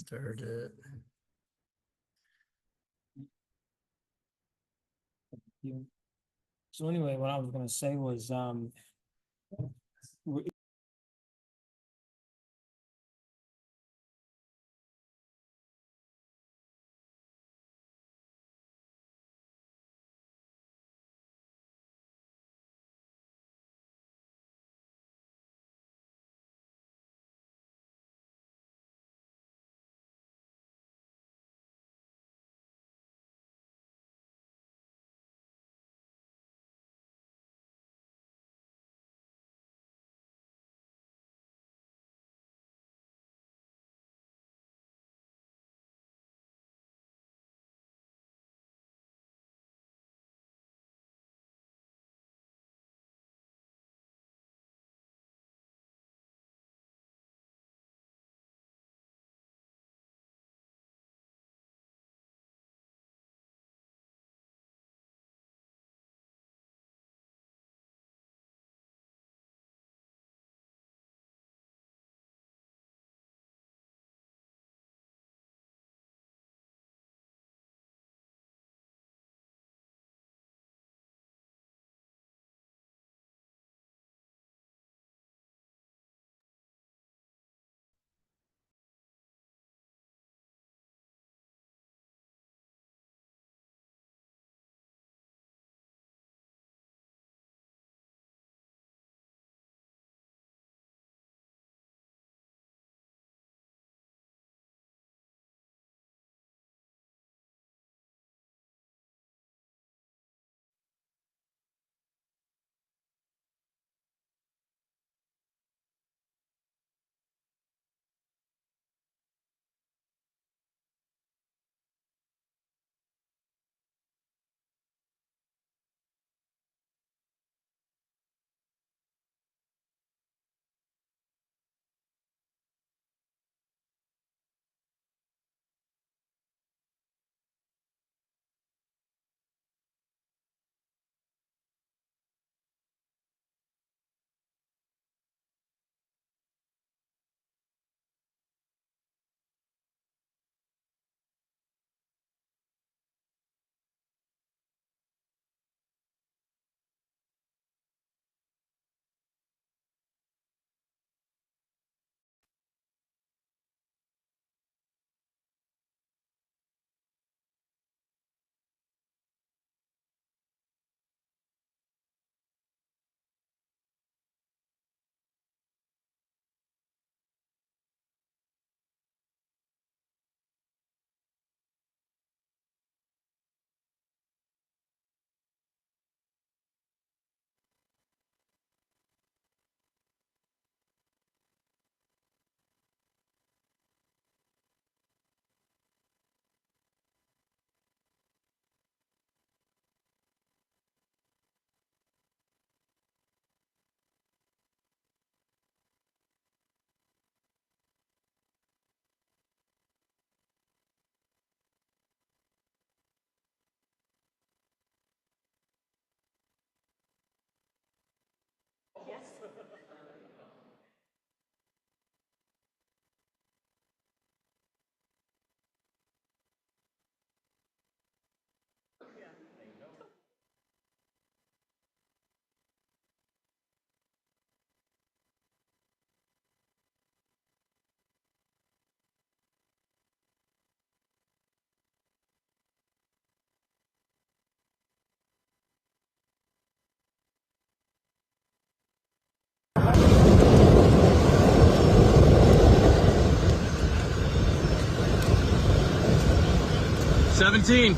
Start it. So anyway, what I was gonna say was, $17.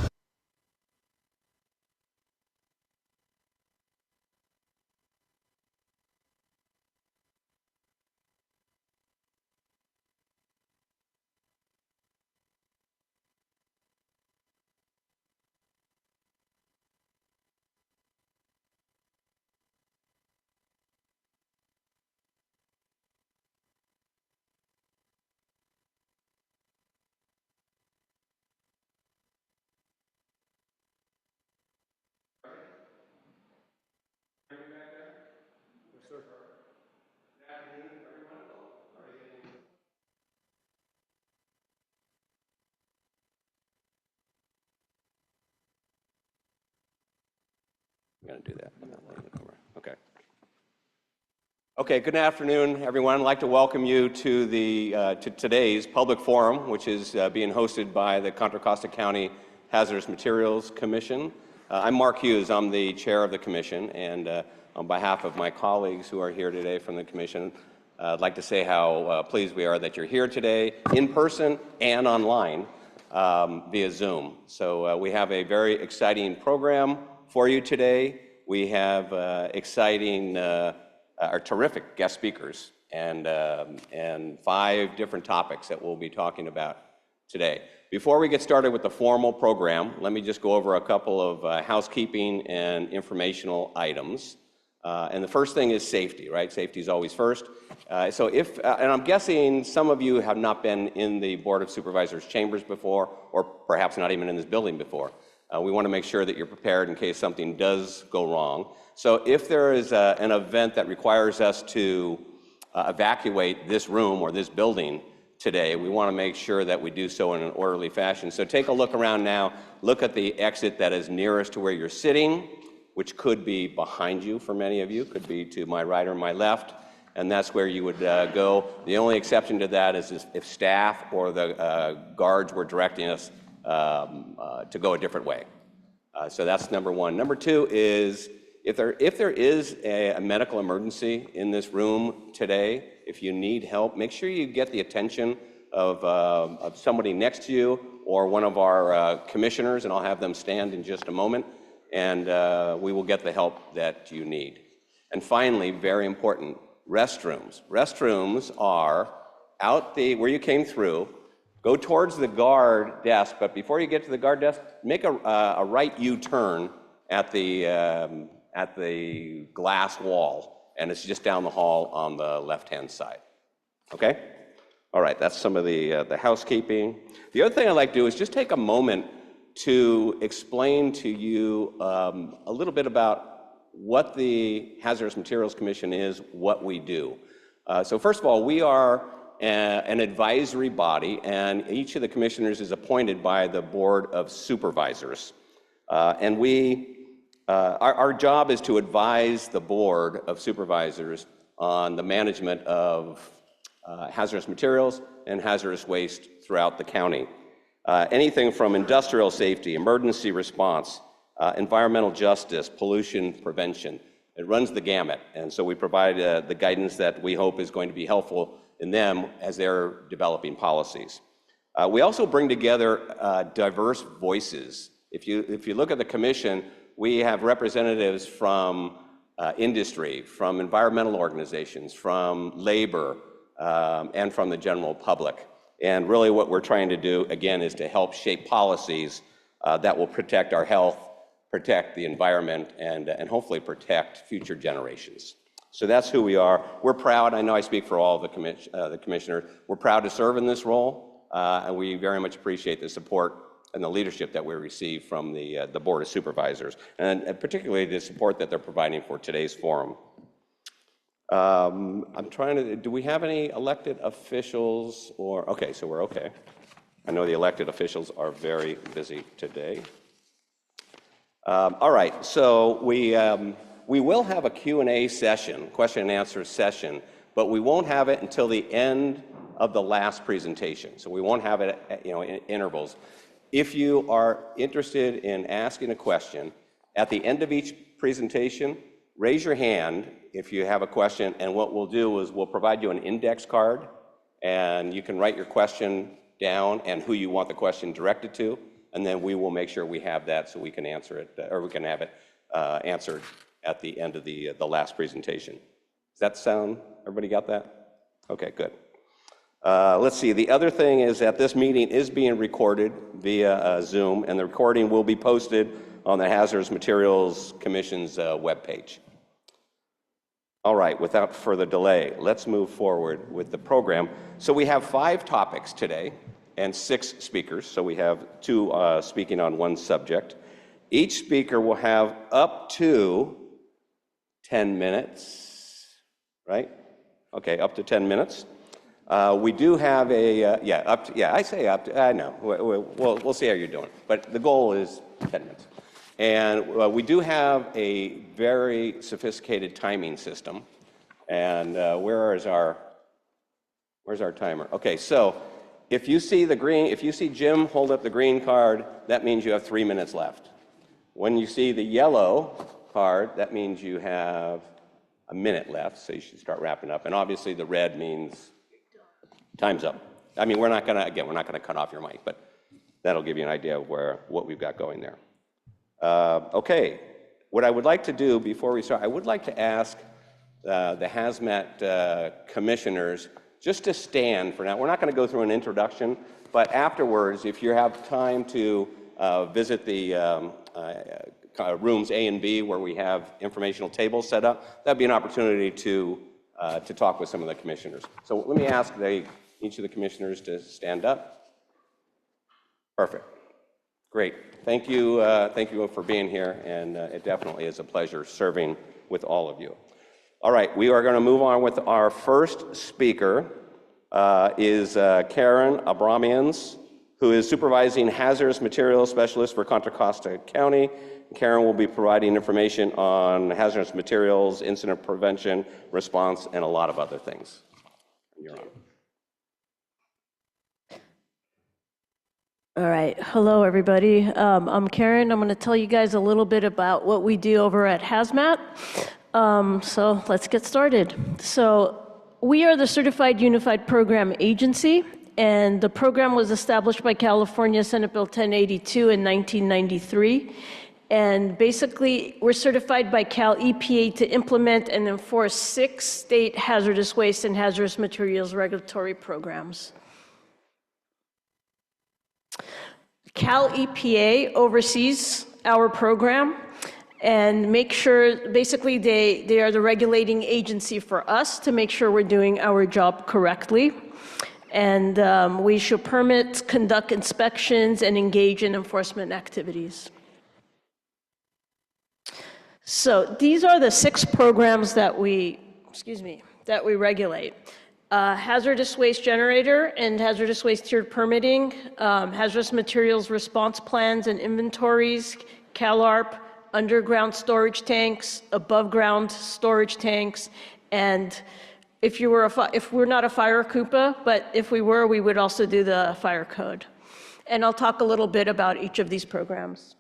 I'm going to do that without laying it over. Okay. Okay, good afternoon, everyone. I'd like to welcome you to to today's public forum, which is being hosted by the Contra Costa County Hazardous Materials Commission. I'm Mark Hughes. I'm the chair of the commission, and on behalf of my colleagues who are here today from the commission, I'd like to say how pleased we are that you're here today in person and online via Zoom. So we have a very exciting program for you today. We have exciting are terrific guest speakers and 5 different topics that we'll be talking about today. Before we get started with the formal program, let me just go over a couple of housekeeping and informational items. And the first thing is safety, right? Safety is always first. So and I'm guessing some of you have not been in the Board of Supervisors chambers before, or perhaps not even in this building before. We want to make sure that you're prepared in case something does go wrong. So if there is an event that requires us to evacuate this room or this building today, we want to make sure that we do so in an orderly fashion. So take a look around now. Look at the exit that is nearest to where you're sitting, which could be behind you for many of you, could be to my right or my left, and that's where you would go. The only exception to that is if staff or the guards were directing us to go a different way. So that's number one. Number two is if there is a medical emergency in this room today, if you need help, make sure you get the attention of somebody next to you or one of our commissioners, and I'll have them stand in just a moment, and we will get the help that you need. And finally, very important, restrooms. Restrooms are out where you came through. Go towards the guard desk, but before you get to the guard desk, make a right U-turn at the glass wall, and it's just down the hall on the left-hand side. Okay? All right, that's some of the housekeeping. The other thing I'd like to do is just take a moment to explain to you a little bit about what the Hazardous Materials Commission is, what we do. So first of all, we are an advisory body, and each of the commissioners is appointed by the Board of Supervisors. And our job is to advise the Board of Supervisors on the management of hazardous materials and hazardous waste throughout the county. Anything from industrial safety, emergency response, environmental justice, pollution prevention. It runs the gamut, and so we provide the guidance that we hope is going to be helpful in them as they're developing policies. We also bring together diverse voices. If you look at the commission, we have representatives from industry, from environmental organizations, from labor, and from the general public. And really what we're trying to do, again, is to help shape policies that will protect our health, protect the environment, and hopefully protect future generations. So that's who we are. We're proud, I know I speak for all of the commissioners, we're proud to serve in this role, and we very much appreciate the support and the leadership that we receive from the Board of Supervisors, and particularly the support that they're providing for today's forum. I'm trying to, do we have any elected officials or, okay, so we're okay. I know the elected officials are very busy today. All right, so we will have a Q&A session, question and answer session, but we won't have it until the end of the last presentation. So we won't have it in intervals. If you are interested in asking a question, at the end of each presentation, raise your hand if you have a question, and what we'll do is we'll provide you an index card, and you can write your question down and who you want the question directed to, and then we will make sure we have that so we can answer it, or we can have it answered at the end of the last presentation. Does that sound, everybody got that? Okay, good. Let's see, the other thing is that this meeting is being recorded via Zoom, and the recording will be posted on the Hazardous Materials Commission's webpage. All right, without further delay, let's move forward with the program. So we have 5 topics today and 6 speakers, so we have 2 speaking on one subject. Each speaker will have up to 10 minutes, right? Okay, up to 10 minutes. We do have a, I say up to, I know, we'll see how you're doing, but the goal is 10 minutes. And we do have a very sophisticated timing system. And where's our timer? Okay, so if you see Jim hold up the green card, that means you have 3 minutes left. When you see the yellow card, that means you have a minute left, so you should start wrapping up. And obviously the red means time's up. I mean, we're not gonna cut off your mic, but that'll give you an idea of what we've got going there. Okay, what I would like to do before we start, I would like to ask the Hazmat commissioners just to stand for now. We're not going to go through an introduction, but afterwards, if you have time to visit the rooms A and B where we have informational tables set up, that'd be an opportunity to talk with some of the commissioners. So let me ask each of the commissioners to stand up. Perfect. Great. Thank you for being here, and it definitely is a pleasure serving with all of you. All right, we are going to move on with our first speaker, is Karen Abramians, who is Supervising Hazardous Materials Specialist for Contra Costa County. Karen will be providing information on hazardous materials, incident prevention, response, and a lot of other things. You're on. All right, hello everybody. I'm Karen. I'm going to tell you guys a little bit about what we do over at Hazmat. So let's get started. So we are the Certified Unified Program Agency, and the program was established by California Senate Bill 1082 in 1993. And basically, we're certified by Cal EPA to implement and enforce 6 state hazardous waste and hazardous materials regulatory programs. Cal EPA oversees our program and make sure, basically they are the regulating agency for us to make sure we're doing our job correctly. And we issue permits, conduct inspections, and engage in enforcement activities. So these are the 6 programs that we regulate. Hazardous waste generator and hazardous waste tiered permitting, hazardous materials response plans and inventories, CalARP, underground storage tanks, above ground storage tanks, and if we're not a fire CUPA, but if we were, we would also do the fire code. And I'll talk a little bit about each of these programs.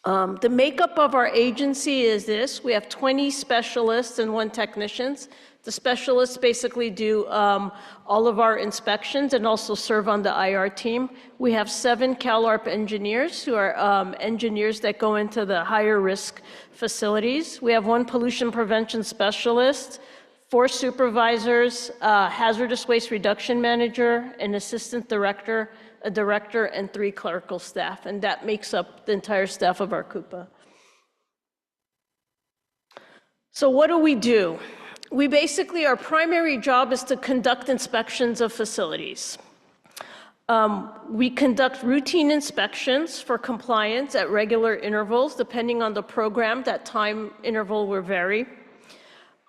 The makeup of our agency is this: we have 20 specialists and 1 technician. The specialists basically do all of our inspections and also serve on the IR team. We have 7 CalARP engineers who are engineers that go into the higher risk facilities. We have 1 pollution prevention specialist, 4 supervisors, hazardous waste reduction manager, an assistant director, a director, and 3 clerical staff. And that makes up the entire staff of our CUPA. So what do we do? We basically, our primary job is to conduct inspections of facilities. We conduct routine inspections for compliance at regular intervals. Depending on the program, that time interval will vary.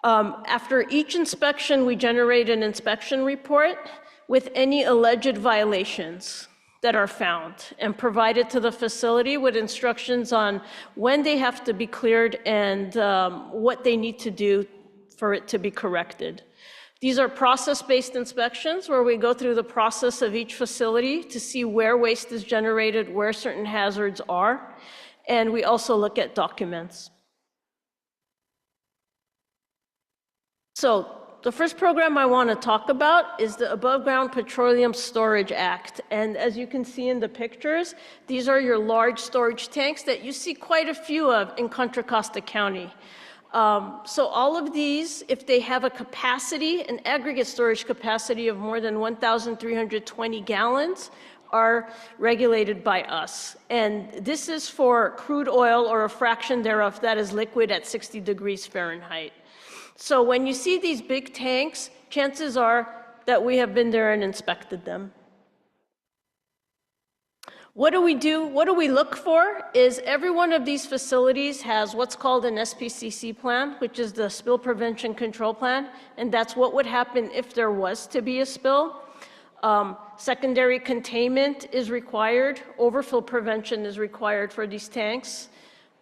After each inspection, we generate an inspection report with any alleged violations that are found and provide it to the facility with instructions on when they have to be cleared and what they need to do for it to be corrected. These are process-based inspections where we go through the process of each facility to see where waste is generated, where certain hazards are, and we also look at documents. So the first program I want to talk about is the Above Ground Petroleum Storage Act. And as you can see in the pictures, these are your large storage tanks that you see quite a few of in Contra Costa County. So all of these, if they have a capacity, an aggregate storage capacity of more than 1,320 gallons, are regulated by us. And this is for crude oil or a fraction thereof that is liquid at 60 degrees Fahrenheit. So when you see these big tanks, chances are that we have been there and inspected them. What do we do? What do we look for is every one of these facilities has what's called an SPCC plan, which is the Spill Prevention Control Plan, and that's what would happen if there was to be a spill. Secondary containment is required. Overfill prevention is required for these tanks.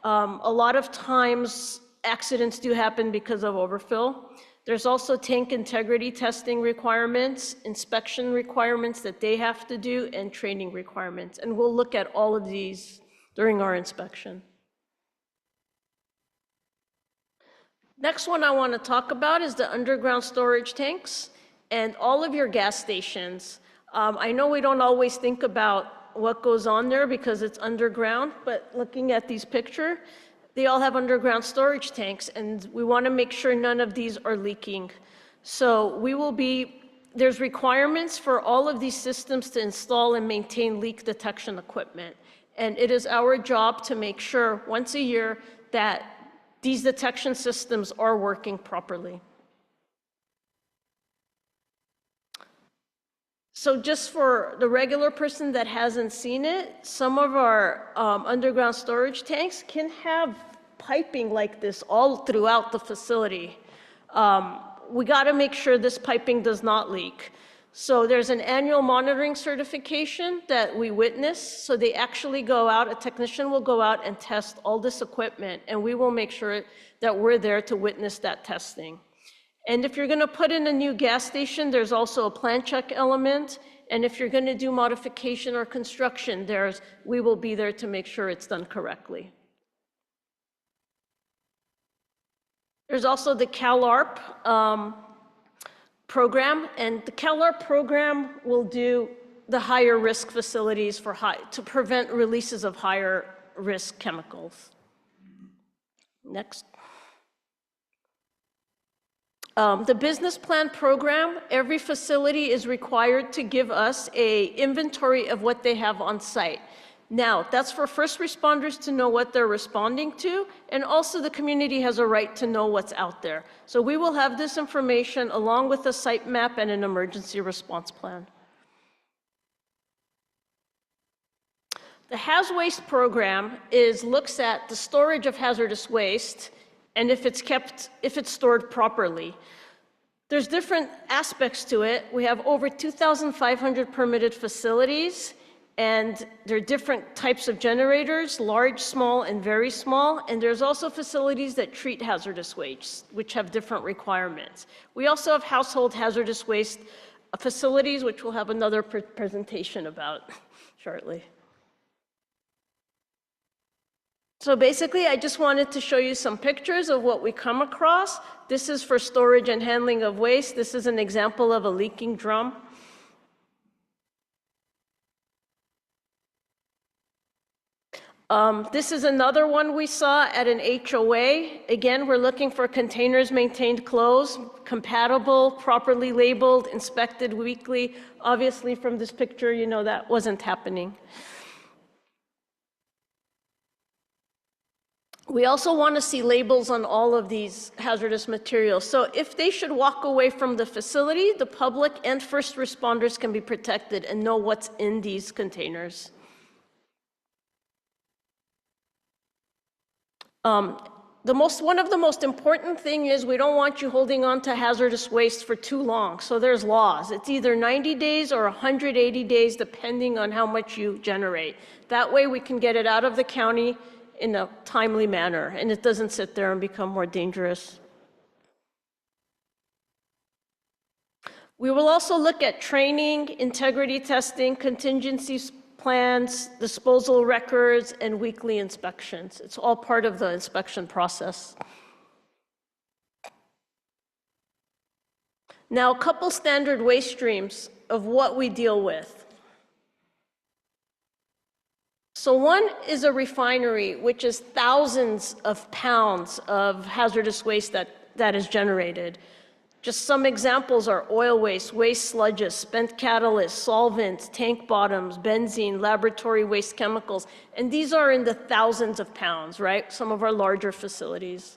A lot of times, accidents do happen because of overfill. There's also tank integrity testing requirements, inspection requirements that they have to do, and training requirements. And we'll look at all of these during our inspection. Next one I want to talk about is the underground storage tanks and all of your gas stations. I know we don't always think about what goes on there because it's underground, but looking at these pictures, they all have underground storage tanks, and we want to make sure none of these are leaking. So there's requirements for all of these systems to install and maintain leak detection equipment. And it is our job to make sure once a year that these detection systems are working properly. So just for the regular person that hasn't seen it, some of our underground storage tanks can have piping like this all throughout the facility. We got to make sure this piping does not leak. So there's an annual monitoring certification that we witness. So they actually go out, a technician will go out and test all this equipment, and we will make sure that we're there to witness that testing. And if you're going to put in a new gas station, there's also a plan check element. And if you're going to do modification or construction, we will be there to make sure it's done correctly. There's also the CalARP program, and the CalARP program will do the higher risk facilities to prevent releases of higher risk chemicals. Next. The business plan program, every facility is required to give us an inventory of what they have on site. Now, that's for first responders to know what they're responding to, and also the community has a right to know what's out there. So we will have this information along with a site map and an emergency response plan. The HazWaste program looks at the storage of hazardous waste and if it's stored properly. There's different aspects to it. We have over 2,500 permitted facilities, and there are different types of generators, large, small, and very small. And there's also facilities that treat hazardous waste, which have different requirements. We also have household hazardous waste facilities, which we'll have another presentation about shortly. So basically, I just wanted to show you some pictures of what we come across. This is for storage and handling of waste. This is an example of a leaking drum. This is another one we saw at an HOA. Again, we're looking for containers maintained closed, compatible, properly labeled, inspected weekly. Obviously, from this picture, you know that wasn't happening. We also want to see labels on all of these hazardous materials. So if they should walk away from the facility, the public and first responders can be protected and know what's in these containers. One of the most important thing is we don't want you holding on to hazardous waste for too long. So there's laws. It's either 90 days or 180 days, depending on how much you generate. That way we can get it out of the county in a timely manner, and it doesn't sit there and become more dangerous. We will also look at training, integrity testing, contingency plans, disposal records, and weekly inspections. It's all part of the inspection process. Now, a couple standard waste streams of what we deal with. So one is a refinery, which is thousands of pounds of hazardous waste that is generated. Just some examples are oil waste, waste sludges, spent catalysts, solvents, tank bottoms, benzene, laboratory waste chemicals, and these are in the thousands of pounds, right? Some of our larger facilities.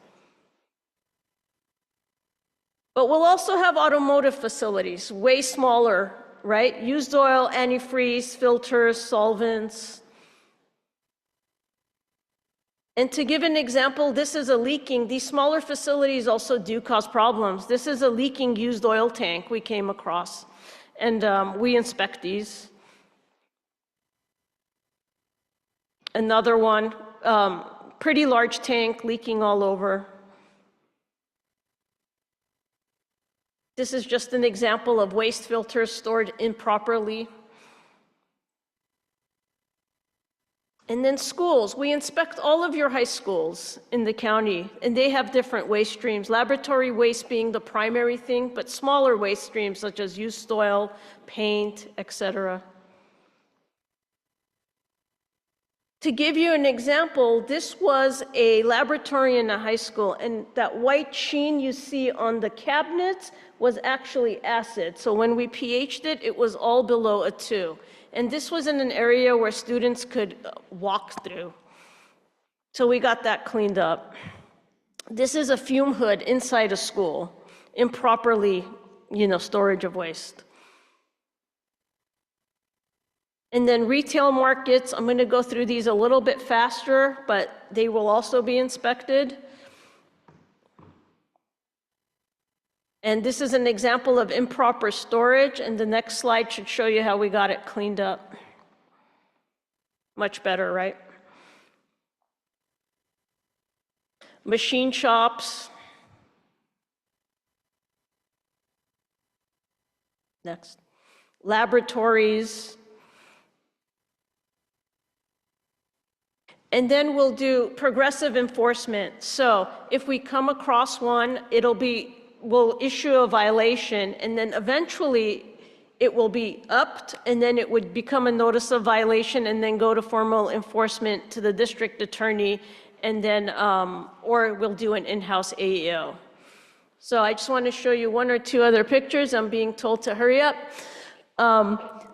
But we'll also have automotive facilities, way smaller, right? Used oil, antifreeze, filters, solvents. And to give an example, this is a leaking. These smaller facilities also do cause problems. This is a leaking used oil tank we came across. And we inspect these. Another one, pretty large tank leaking all over. This is just an example of waste filters stored improperly. And then schools, we inspect all of your high schools in the county, and they have different waste streams. Laboratory waste being the primary thing, but smaller waste streams such as used soil, paint, etc. To give you an example, this was a laboratory in a high school, and that white sheen you see on the cabinets was actually acid. So when we pH'd it, it was all below a 2. And this was in an area where students could walk through. So we got that cleaned up. This is a fume hood inside a school, improperly, storage of waste. And then retail markets, I'm going to go through these a little bit faster, but they will also be inspected. And this is an example of improper storage, and the next slide should show you how we got it cleaned up. Much better, right? Machine shops. Next. Laboratories. And then we'll do progressive enforcement. So if we come across one, we'll issue a violation, and then eventually it will be upped, and then it would become a notice of violation, and then go to formal enforcement to the district attorney, and then, or we'll do an in-house AEO. So I just want to show you one or two other pictures. I'm being told to hurry up.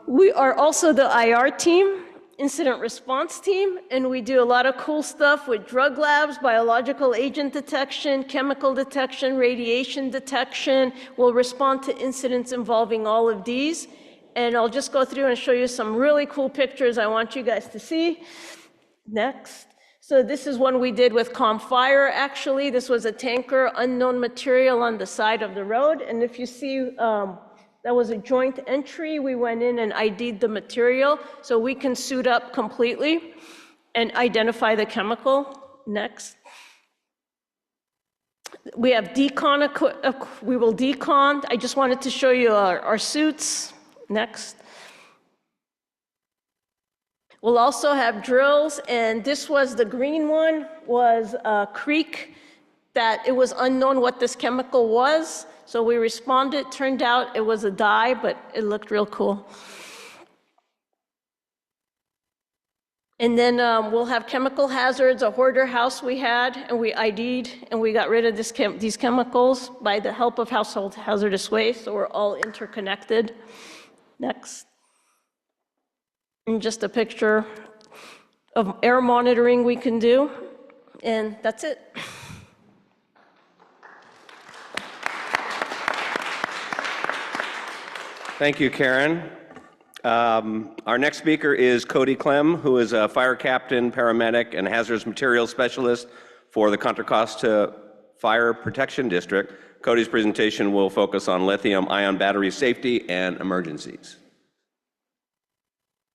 We are also the IR team, incident response team, and we do a lot of cool stuff with drug labs, biological agent detection, chemical detection, radiation detection. We'll respond to incidents involving all of these. And I'll just go through and show you some really cool pictures I want you guys to see. Next. So this is one we did with ComFire, actually. This was a tanker, unknown material on the side of the road. And if you see, that was a joint entry. We went in and ID'd the material, so we can suit up completely and identify the chemical. Next. We have decon, we will decon. I just wanted to show you our suits. Next. We'll also have drills, and this was the green one, was a creek that it was unknown what this chemical was. So we responded, turned out it was a dye, but it looked real cool. And then we'll have chemical hazards, a hoarder house we had, and we ID'd, and we got rid of these chemicals by the help of household hazardous waste, so we're all interconnected. Next. And just a picture of air monitoring we can do, and that's it. Thank you, Karen. Our next speaker is Cody Clem, who is a fire captain, paramedic, and hazardous materials specialist for the Contra Costa Fire Protection District. Cody's presentation will focus on lithium-ion battery safety and emergencies.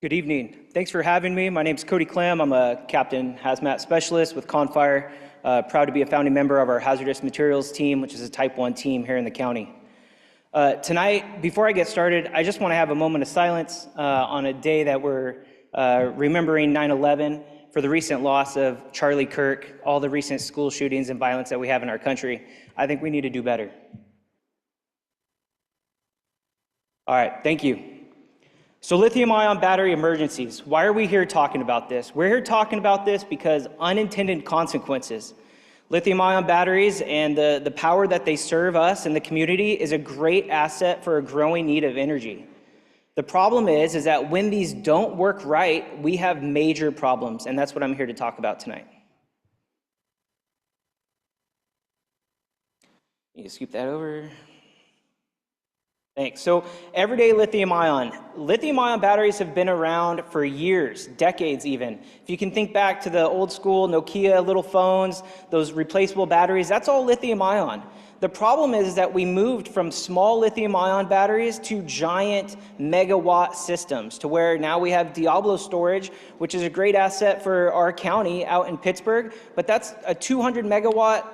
Good evening. Thanks for having me. My name is Cody Clem. I'm a captain hazmat specialist with ConFire. Proud to be a founding member of our hazardous materials team, which is a type 1 team here in the county. Tonight, before I get started, I just want to have a moment of silence on a day that we're remembering 9/11 for the recent loss of Charlie Kirk, all the recent school shootings and violence that we have in our country. I think we need to do better. All right, thank you. So lithium-ion battery emergencies. Why are we here talking about this? We're here talking about this because unintended consequences. Lithium-ion batteries and the power that they serve us and the community is a great asset for a growing need of energy. The problem is that when these don't work right, we have major problems, and that's what I'm here to talk about tonight. You can scoop that over. Thanks. So everyday lithium-ion batteries have been around for years, decades even. If you can think back to the old school Nokia little phones, those replaceable batteries, that's all lithium-ion. The problem is that we moved from small lithium-ion batteries to giant megawatt systems, to where now we have Diablo storage, which is a great asset for our county out in Pittsburgh, but that's a 200 megawatt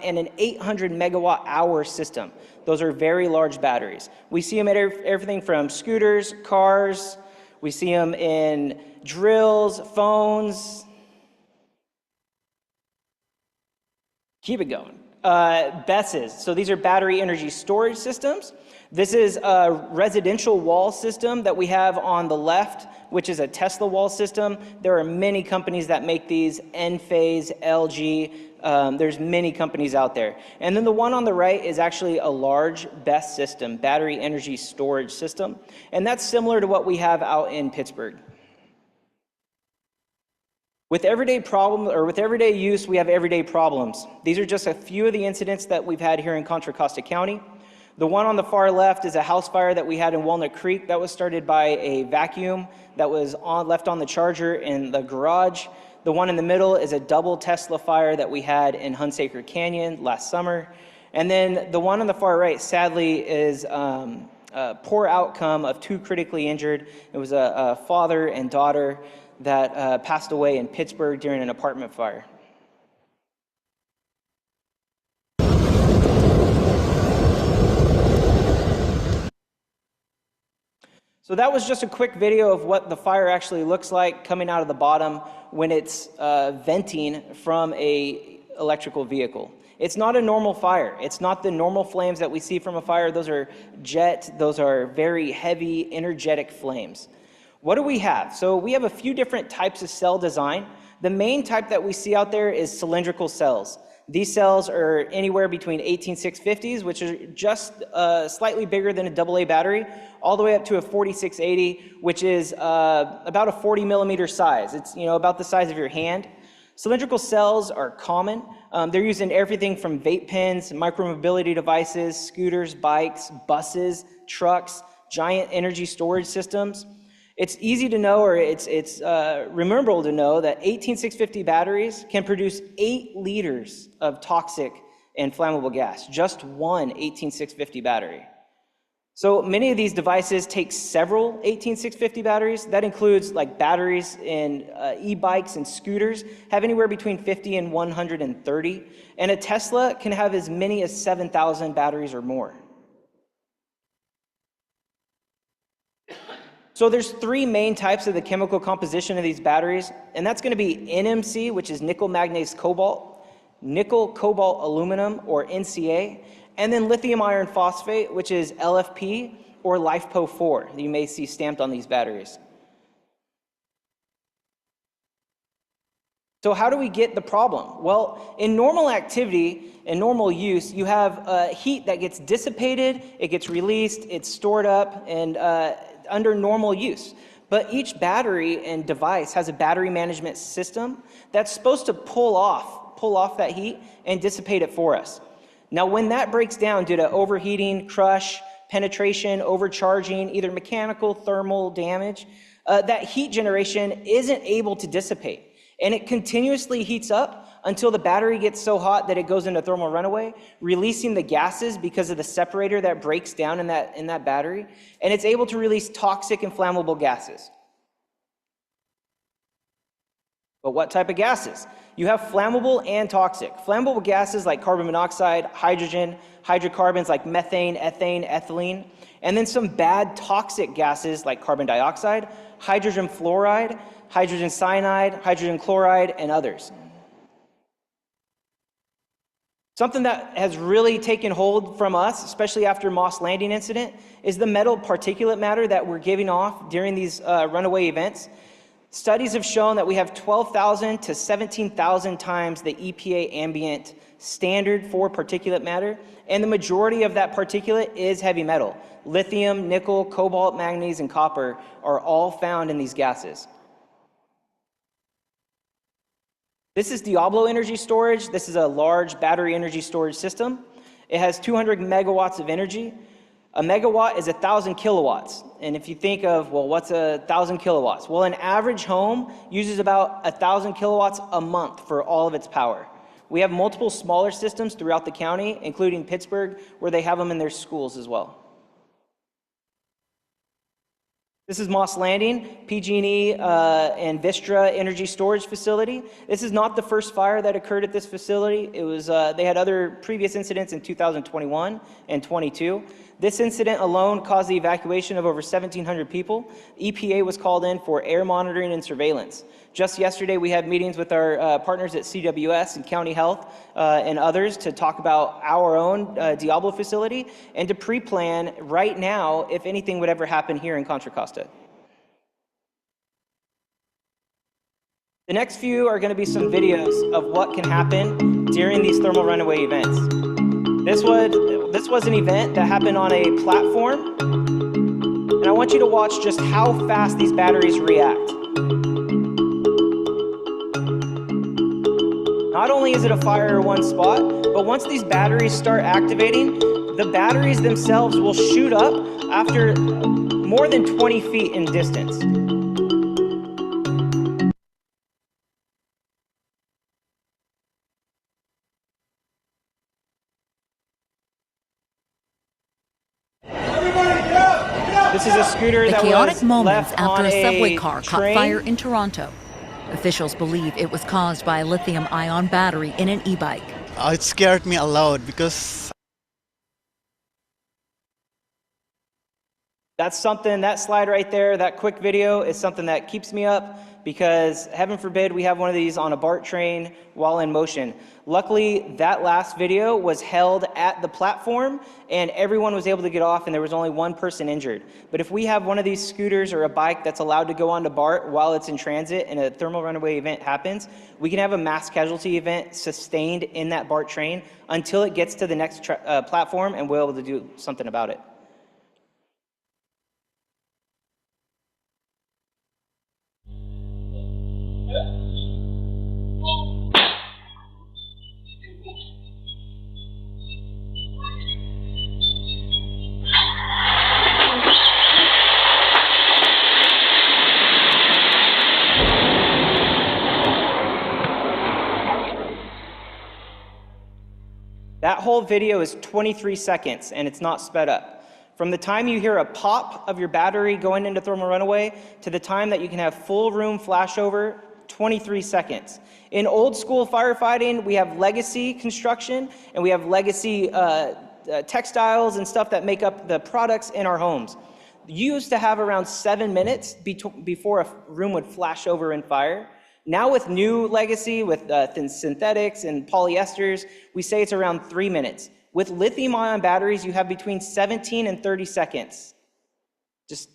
and an 800 megawatt hour system. Those are very large batteries. We see them at everything from scooters, cars, we see them in drills, phones. Keep it going. BESSes, so these are battery energy storage systems. This is a residential wall system that we have on the left, which is a Tesla wall system. There are many companies that make these, Enphase, LG, there's many companies out there. And then the one on the right is actually a large BESS system, battery energy storage system. And that's similar to what we have out in Pittsburgh. With everyday use, we have everyday problems. These are just a few of the incidents that we've had here in Contra Costa County. The one on the far left is a house fire that we had in Walnut Creek. That was started by a vacuum that was left on the charger in the garage. The one in the middle is a double Tesla fire that we had in Hunsaker Canyon last summer. And then the one on the far right, sadly, is a poor outcome of 2 critically injured. It was a father and daughter that passed away in Pittsburgh during an apartment fire. So that was just a quick video of what the fire actually looks like coming out of the bottom when it's venting from a electrical vehicle. It's not a normal fire. It's not the normal flames that we see from a fire. Those are those are very heavy, energetic flames. What do we have? So we have a few different types of cell design. The main type that we see out there is cylindrical cells. These cells are anywhere between 18650s, which are just slightly bigger than a AA battery, all the way up to a 4680, which is about a 40 millimeter size. It's about the size of your hand. Cylindrical cells are common. They're used in everything from vape pens, micromobility devices, scooters, bikes, buses, trucks, giant energy storage systems. It's easy to know, or it's rememberable to know that 18650 batteries can produce 8 liters of toxic and flammable gas, just one 18650 battery. So many of these devices take several 18650 batteries. That includes like batteries in e-bikes and scooters, have anywhere between 50 and 130. And a Tesla can have as many as 7,000 batteries or more. So there's 3 main types of the chemical composition of these batteries, and that's going to be NMC, which is nickel manganese cobalt, nickel cobalt aluminum, or NCA, and then lithium iron phosphate, which is LFP or LiFePO4 that you may see stamped on these batteries. So how do we get the problem? Well, in normal activity, in normal use, you have heat that gets dissipated, it gets released, it's stored up, and under normal use. But each battery and device has a battery management system that's supposed to pull off that heat and dissipate it for us. Now, when that breaks down due to overheating, crush, penetration, overcharging, either mechanical, thermal damage, that heat generation isn't able to dissipate. And it continuously heats up until the battery gets so hot that it goes into thermal runaway, releasing the gases because of the separator that breaks down in that battery, and it's able to release toxic and flammable gases. But what type of gases? You have flammable and toxic. Flammable gases like carbon monoxide, hydrogen, hydrocarbons like methane, ethane, ethylene, and then some bad toxic gases like carbon dioxide, hydrogen fluoride, hydrogen cyanide, hydrogen chloride, and others. Something that has really taken hold from us, especially after Moss Landing incident, is the metal particulate matter that we're giving off during these runaway events. Studies have shown that we have 12,000 to 17,000 times the EPA ambient standard for particulate matter, and the majority of that particulate is heavy metal. Lithium, nickel, cobalt, manganese, and copper are all found in these gases. This is Diablo energy storage. This is a large battery energy storage system. It has 200 megawatts of energy. A megawatt is 1,000 kilowatts. And if you think of, well, what's 1,000 kilowatts? Well, an average home uses about 1,000 kilowatts a month for all of its power, We have multiple smaller systems throughout the county, including Pittsburgh, where they have them in their schools as well. This is Moss Landing, PG&E and Vistra energy storage facility. This is not the first fire that occurred at this facility. It was, they had other previous incidents in 2021 and 22. This incident alone caused the evacuation of over 1,700 people. EPA was called in for air monitoring and surveillance. Just yesterday, we had meetings with our partners at CWS and County Health and others to talk about our own Diablo facility and to pre-plan right now if anything would ever happen here in Contra Costa. The next few are going to be some videos of what can happen during these thermal runaway events. This was an event that happened on a platform, and I want you to watch just how fast these batteries react. Not only is it a fire in one spot, but once these batteries start activating, the batteries themselves will shoot up after more than 20 feet in distance. This is a scooter The that chaotic was moments left after on a subway a car caught train. fire in Toronto. Officials believe it was caused by a lithium-ion battery in an e-bike. It scared me a lot because That's something, that slide right there, that quick video is something that keeps me up because heaven forbid we have one of these on a BART train while in motion. Luckily, that last video was held at the platform and everyone was able to get off and there was only one person injured. But if we have one of these scooters or a bike that's allowed to go onto BART while it's in transit and a thermal runaway event happens, we can have a mass casualty event sustained in that BART train until it gets to the next platform and we're able to do something about it. That whole video is 23 seconds and it's not sped up. From the time you hear a pop of your battery going into thermal runaway to the time that you can have full room flashover, 23 seconds. In old school firefighting, we have legacy construction and we have legacy textiles and stuff that make up the products in our homes. You used to have around 7 minutes before a room would flash over in fire. Now with new legacy, with synthetics and polyesters, we say it's around 3 minutes. With lithium-ion batteries, you have between 17 and 30 seconds. Just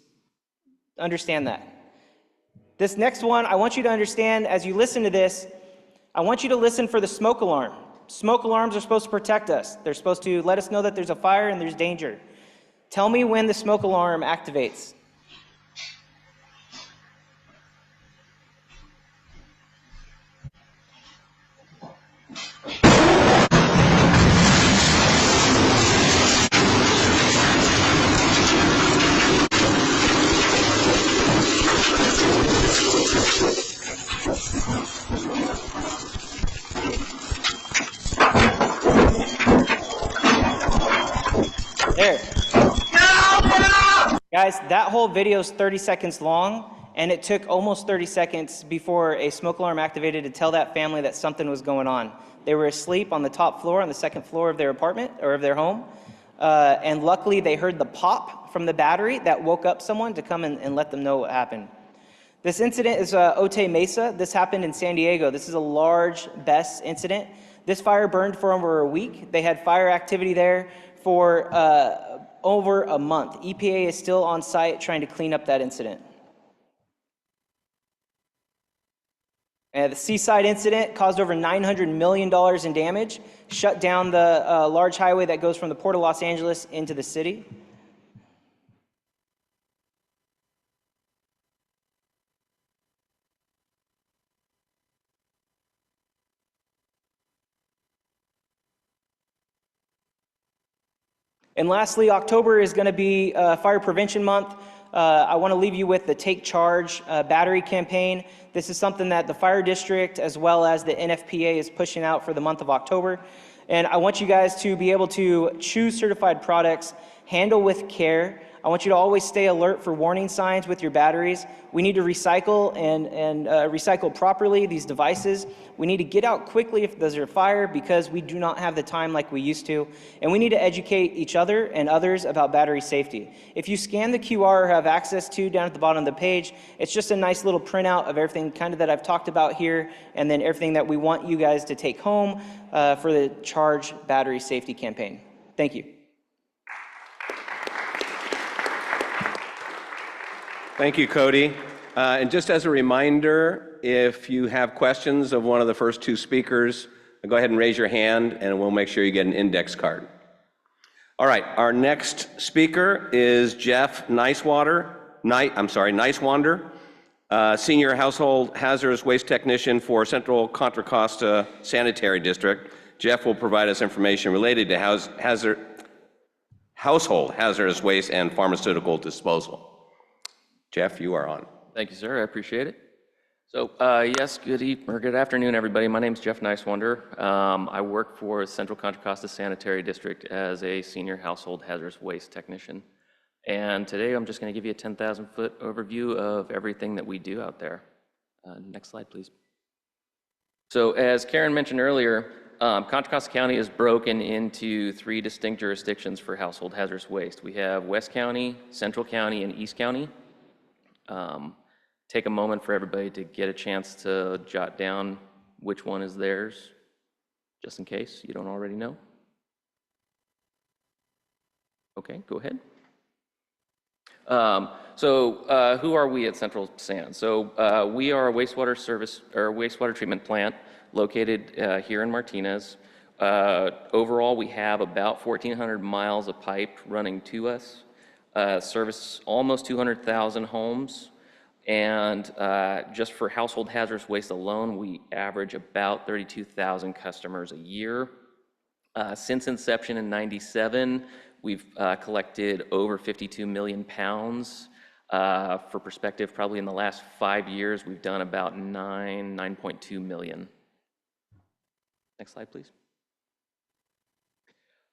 understand that. This next one, I want you to understand as you listen to this, I want you to listen for the smoke alarm. Smoke alarms are supposed to protect us. They're supposed to let us know that there's a fire and there's danger. Tell me when the smoke alarm activates. There. Guys, that whole video is 30 seconds long, and it took almost 30 seconds before a smoke alarm activated to tell that family that something was going on. They were asleep on the top floor, on the second floor of their apartment, or of their home, and luckily they heard the pop from the battery that woke up someone to come and let them know what happened. This incident is Otay Mesa. This happened in San Diego. This is a large BESS incident. This fire burned for over a week. They had fire activity there for over a month. EPA is still on site trying to clean up that incident. And the Seaside incident caused over $900 million in damage, shut down the large highway that goes from the Port of Los Angeles into the city. And lastly, October is going to be Fire Prevention Month. I want to leave you with the Take Charge battery campaign. This is something that the fire district as well as the NFPA is pushing out for the month of October. And I want you guys to be able to choose certified products, handle with care. I want you to always stay alert for warning signs with your batteries. We need to recycle and recycle properly these devices. We need to get out quickly if there's a fire because we do not have the time like we used to. And we need to educate each other and others about battery safety. If you scan the QR or have access to down at the bottom of the page, it's just a nice little printout of everything kind of that I've talked about here and then everything that we want you guys to take home for the Charge Battery Safety Campaign. Thank you. Thank you, Cody. And just as a reminder, if you have questions of one of the first two speakers, go ahead and raise your hand and we'll make sure you get an index card. All right, our next speaker is Jeff Nicewander, Senior Household Hazardous Waste Technician for Central Contra Costa Sanitary District. Jeff will provide us information related to household hazardous waste and pharmaceutical disposal. Jeff, you are on. Thank you, sir. I appreciate it. So, yes, good afternoon, everybody. My name is Jeff Nicewander. I work for Central Contra Costa Sanitary District as a senior household hazardous waste technician. And today I'm just going to give you a 10,000-foot overview of everything that we do out there. Next slide, please. So, as Karen mentioned earlier, Contra Costa County is broken into 3 distinct jurisdictions for household hazardous waste. We have West County, Central County, and East County. Take a moment for everybody to get a chance to jot down which one is theirs, just in case you don't already know. Okay, go ahead. Who are we at Central San? So we are a wastewater service or wastewater treatment plant located here in Martinez. Overall, we have about 1,400 miles of pipe running to us. Service almost 200,000 homes, and just for household hazardous waste alone, we average about 32,000 customers a year. Since inception in '97, we've collected over 52 million pounds. For perspective, probably in the last 5 years, we've done about 9.2 million. Next slide, please.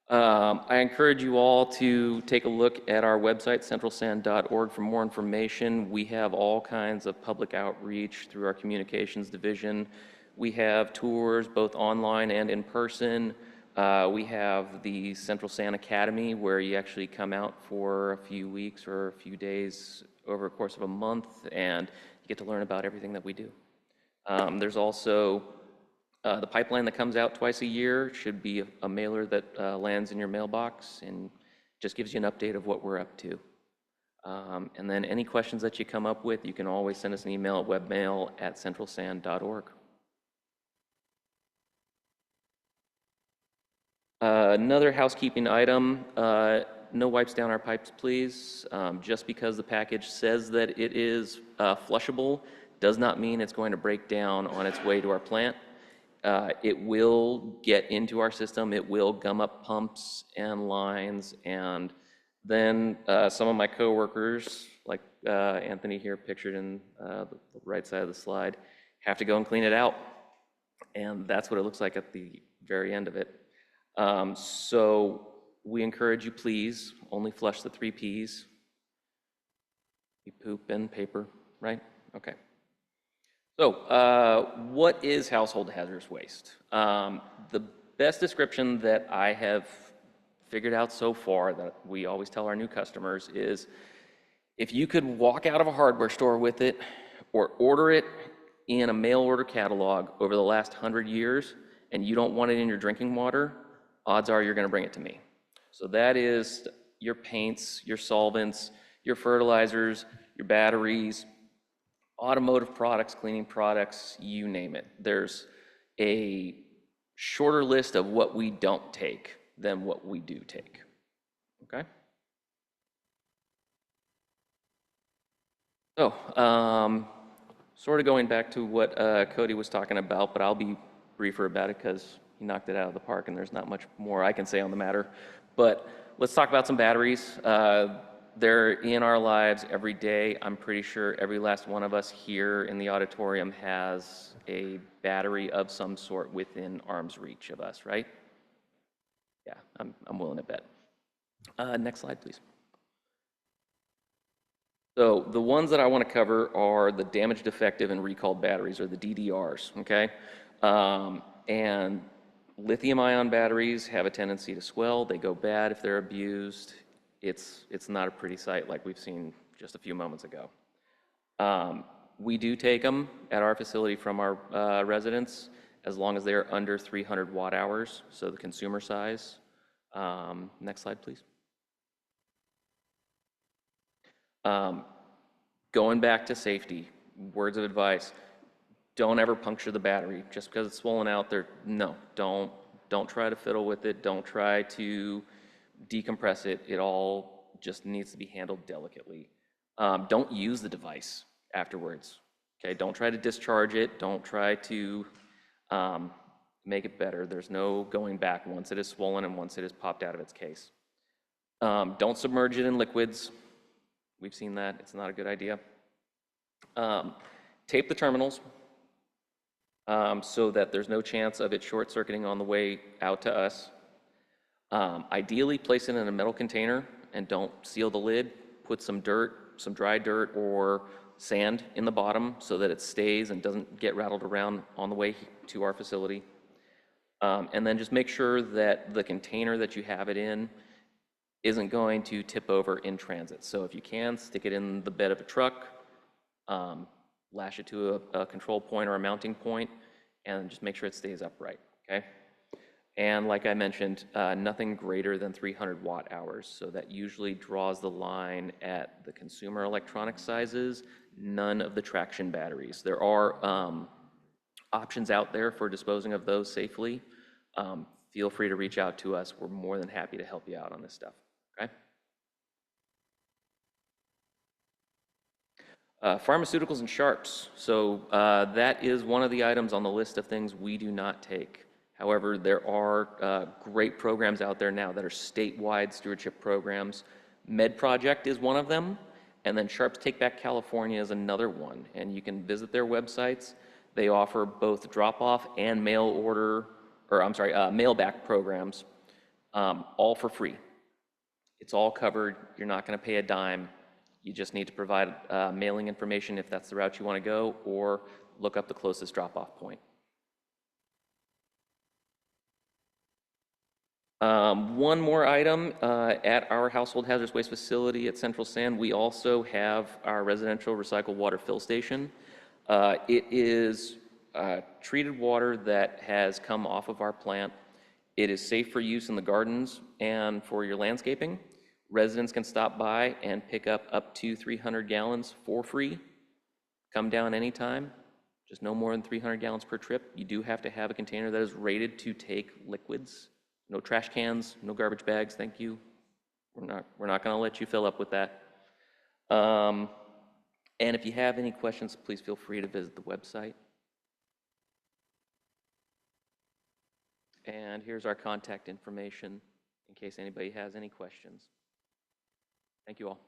I encourage you all to take a look at our website, centralsan.org, for more information. We have all kinds of public outreach through our communications division. We have tours both online and in person. We have the Central San Academy, where you actually come out for a few weeks or a few days over a course of a month, and you get to learn about everything that we do. There's also the pipeline that comes out twice a year. Should be a mailer that lands in your mailbox and just gives you an update of what we're up to. And then any questions that you come up with, you can always send us an email at webmail@centralsan.org. Another housekeeping item, no wipes down our pipes, please. Just because the package says that it is flushable does not mean it's going to break down on its way to our plant. It will get into our system. It will gum up pumps and lines, and then some of my coworkers, like Anthony here pictured in the right side of the slide, have to go and clean it out. And that's what it looks like at the very end of it. So we encourage you, please, only flush the 3 Ps. You poop and paper, right? Okay. So what is household hazardous waste? The best description that I have figured out so far, that we always tell our new customers, is if you could walk out of a hardware store with it or order it in a mail order catalog over the last 100 years and you don't want it in your drinking water, odds are you're going to bring it to me. So that is your paints, your solvents, your fertilizers, your batteries, automotive products, cleaning products, you name it. There's a shorter list of what we don't take than what we do take, okay? So, sort of going back to what Cody was talking about, but I'll be briefer about it because he knocked it out of the park and there's not much more I can say on the matter. But let's talk about some batteries. They're in our lives every day. I'm pretty sure every last one of us here in the auditorium has a battery of some sort within arm's reach of us, right? Yeah, I'm willing to bet. Next slide, please. So the ones that I want to cover are the damaged, defective, and recalled batteries, or the DDRs, okay? And lithium-ion batteries have a tendency to swell. They go bad if they're abused. It's not a pretty sight like we've seen just a few moments ago. We do take them at our facility from our residents as long as they're under 300 watt hours, so the consumer size. Next slide, please. Going back to safety, words of advice: don't ever puncture the battery just because it's swollen out there. No, don't try to fiddle with it. Don't try to decompress it. It all just needs to be handled delicately. Don't use the device afterwards. Okay, don't try to discharge it. Don't try to make it better. There's no going back once it is swollen and once it is popped out of its case. Don't submerge it in liquids. We've seen that. It's not a good idea. Tape the terminals so that there's no chance of it short-circuiting on the way out to us. Ideally, place it in a metal container and don't seal the lid. Put some dirt, some dry dirt or sand in the bottom so that it stays and doesn't get rattled around on the way to our facility. And then just make sure that the container that you have it in isn't going to tip over in transit. So if you can, stick it in the bed of a truck, lash it to a control point or a mounting point, and just make sure it stays upright, okay? And like I mentioned, nothing greater than 300 watt hours. So that usually draws the line at the consumer electronic sizes, none of the traction batteries. There are options out there for disposing of those safely. Feel free to reach out to us. We're more than happy to help you out on this stuff, okay? Pharmaceuticals and sharps. So that is one of the items on the list of things we do not take. However, there are great programs out there now that are statewide stewardship programs. Med Project is one of them, and then Sharps Take Back California is another one. And you can visit their websites. They offer both drop-off and mail order, or I'm sorry, mail-back programs, all for free. It's all covered. You're not going to pay a dime. You just need to provide mailing information if that's the route you want to go, or look up the closest drop-off point. One more item, at our household hazardous waste facility at Central San, we also have our residential recycled water fill station. It is treated water that has come off of our plant. It is safe for use in the gardens and for your landscaping. Residents can stop by and pick up to 300 gallons for free. Come down anytime, just no more than 300 gallons per trip. You do have to have a container that is rated to take liquids. No trash cans, no garbage bags, thank you. We're not gonna let you fill up with that. And if you have any questions, please feel free to visit the website. And here's our contact information in case anybody has any questions. Thank you all.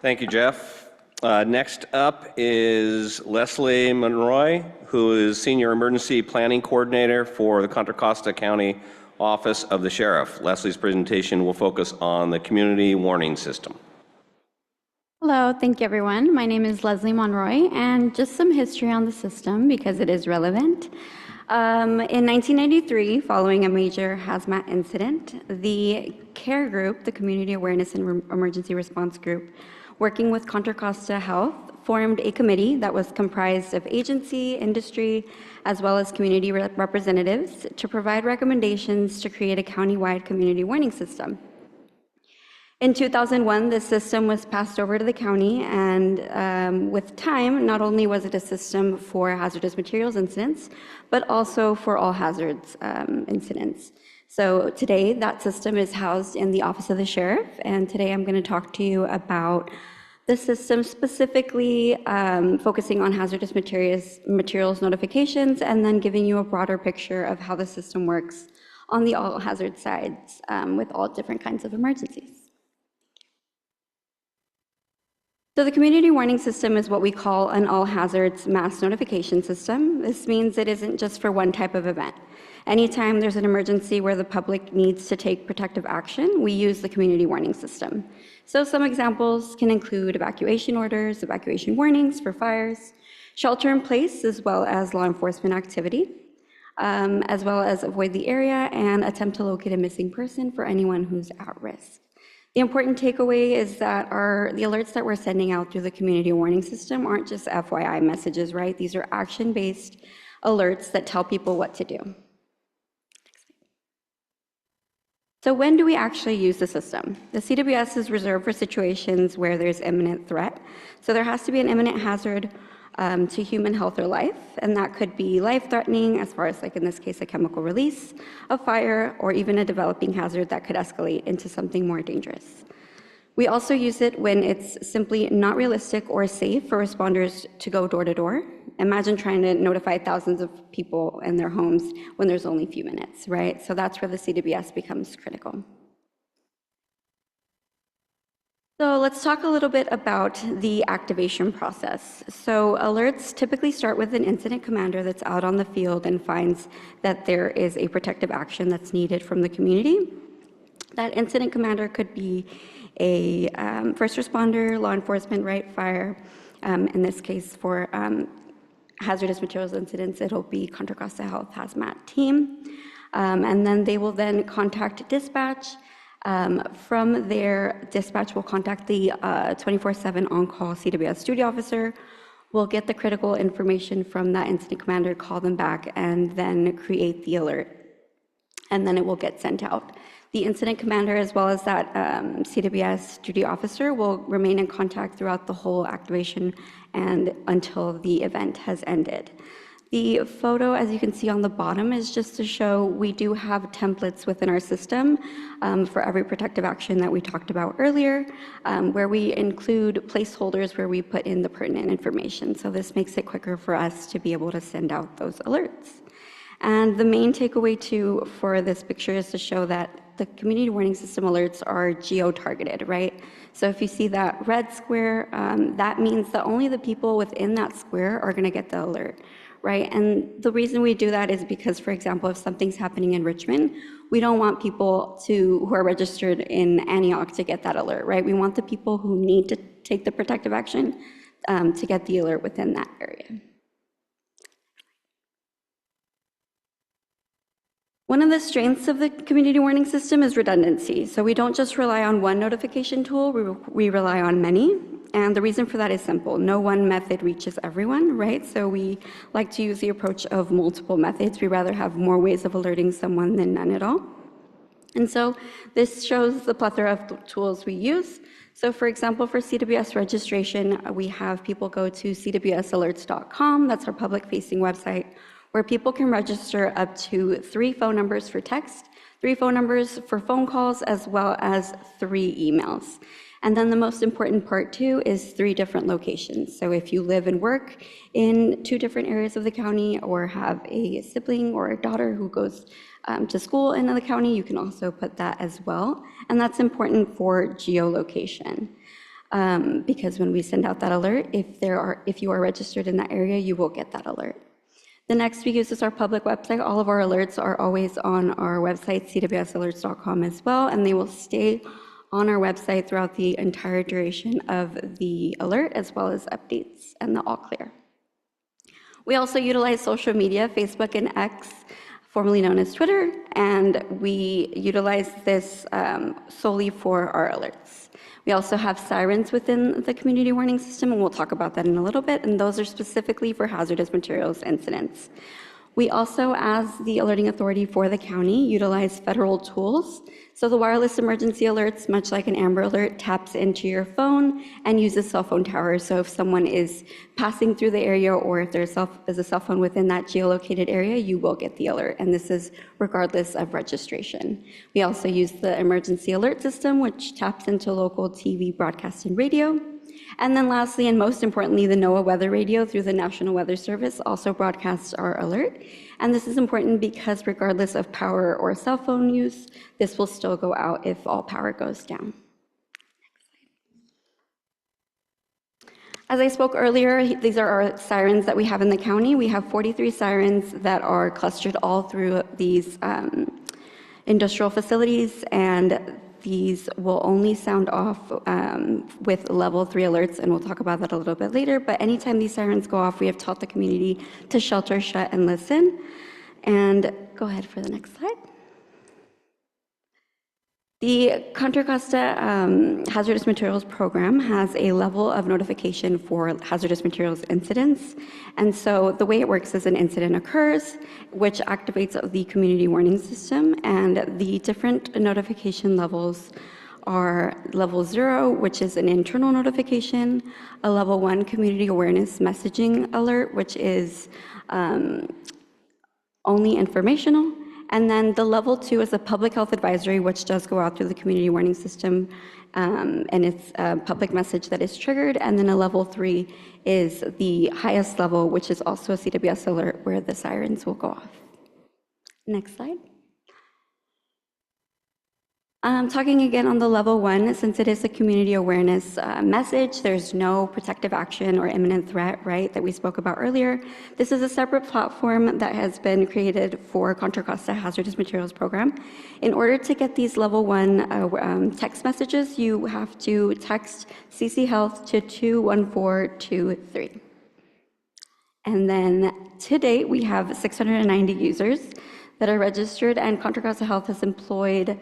Thank you, Jeff. Next up is Leslie Monroy, who is Senior Emergency Planning Coordinator for the Contra Costa County Office of the Sheriff. Leslie's presentation will focus on the community warning system. Hello, thank you everyone. My name is Leslie Monroy, and just some history on the system because it is relevant. In 1993, following a major hazmat incident, the CARE group, the Community Awareness and Emergency Response Group, working with Contra Costa Health, formed a committee that was comprised of agency, industry, as well as community representatives to provide recommendations to create a countywide community warning system. In 2001, the system was passed over to the county, and with time, not only was it a system for hazardous materials incidents, but also for all hazards incidents. So today, that system is housed in the Office of the Sheriff, and today I'm going to talk to you about the system specifically focusing on hazardous materials notifications, and then giving you a broader picture of how the system works on the all hazard sides with all different kinds of emergencies. So the community warning system is what we call an all hazards mass notification system. This means it isn't just for one type of event. Anytime there's an emergency where the public needs to take protective action, we use the community warning system. So some examples can include evacuation orders, evacuation warnings for fires, shelter in place, as well as law enforcement activity, as well as avoid the area and attempt to locate a missing person for anyone who's at risk. The important takeaway is that the alerts that we're sending out through the community warning system aren't just FYI messages, right? These are action-based alerts that tell people what to do. So when do we actually use the system? The CWS is reserved for situations where there's imminent threat. So there has to be an imminent hazard to human health or life, and that could be life-threatening as far as, like in this case, a chemical release, a fire, or even a developing hazard that could escalate into something more dangerous. We also use it when it's simply not realistic or safe for responders to go door to door. Imagine trying to notify thousands of people in their homes when there's only a few minutes, right? So that's where the CWS becomes critical. So let's talk a little bit about the activation process. So alerts typically start with an incident commander that's out on the field and finds that there is a protective action that's needed from the community. That incident commander could be a first responder, law enforcement, right, fire. In this case, for hazardous materials incidents, it'll be Contra Costa Health Hazmat team. And then they will then contact dispatch. From there, dispatch will contact the 24/7 on-call CWS duty officer. We'll get the critical information from that incident commander, call them back, and then create the alert. And then it will get sent out. The incident commander, as well as that CWS duty officer, will remain in contact throughout the whole activation and until the event has ended. The photo, as you can see on the bottom, is just to show we do have templates within our system for every protective action that we talked about earlier, where we include placeholders where we put in the pertinent information. So this makes it quicker for us to be able to send out those alerts. And the main takeaway too for this picture is to show that the community warning system alerts are geo-targeted, right? So if you see that red square, that means that only the people within that square are gonna get the alert, right? And the reason we do that is because, for example, if something's happening in Richmond, we don't want people who are registered in Antioch to get that alert, right? We want the people who need to take the protective action to get the alert within that area. One of the strengths of the community warning system is redundancy. So we don't just rely on one notification tool, we rely on many. And the reason for that is simple. No one method reaches everyone, right? So we like to use the approach of multiple methods. We rather have more ways of alerting someone than none at all. And so this shows the plethora of tools we use. So for example, for CWS registration, we have people go to cwsalerts.com. That's our public-facing website, where people can register up to 3 phone numbers for text, 3 phone numbers for phone calls, as well as 3 emails. And then the most important part too is 3 different locations. So if you live and work in 2 different areas of the county or have a sibling or a daughter who goes to school in the county, you can also put that as well. And that's important for geolocation. Because when we send out that alert, if you are registered in that area, you will get that alert. The next we use is our public website. All of our alerts are always on our website, cwsalerts.com as well, and they will stay on our website throughout the entire duration of the alert, as well as updates and the all clear. We also utilize social media, Facebook and X, formerly known as Twitter, and we utilize this solely for our alerts. We also have sirens within the community warning system, and we'll talk about that in a little bit, and those are specifically for hazardous materials incidents. We also, as the alerting authority for the county, utilize federal tools. So the wireless emergency alerts, much like an Amber Alert, taps into your phone and uses cell phone towers. So if someone is passing through the area or if there's a cell phone within that geolocated area, you will get the alert. And this is regardless of registration. We also use the emergency alert system, which taps into local TV, broadcast, and radio. And then lastly, and most importantly, the NOAA Weather Radio through the National Weather Service also broadcasts our alert. And this is important because regardless of power or cell phone use, this will still go out if all power goes down. As I spoke earlier, these are our sirens that we have in the county. We have 43 sirens that are clustered all through these industrial facilities, and these will only sound off with level 3 alerts, and we'll talk about that a little bit later. But anytime these sirens go off, we have taught the community to shelter, shut, and listen. And go ahead for the next slide. The Contra Costa Hazardous Materials Program has a level of notification for hazardous materials incidents. And so the way it works is an incident occurs, which activates the community warning system, and the different notification levels are level 0, which is an internal notification, a level 1 community awareness messaging alert, which is only informational. And then the level 2 is a public health advisory, which does go out through the community warning system, and it's a public message that is triggered. And then a level 3 is the highest level, which is also a CWS alert, where the sirens will go off. Next slide. Talking again on the level 1, since it is a community awareness message, there's no protective action or imminent threat, right, that we spoke about earlier. This is a separate platform that has been created for Contra Costa Hazardous Materials Program. In order to get these level 1 text messages, you have to text CC Health to 21423. And then to date, we have 690 users that are registered, and Contra Costa Health has employed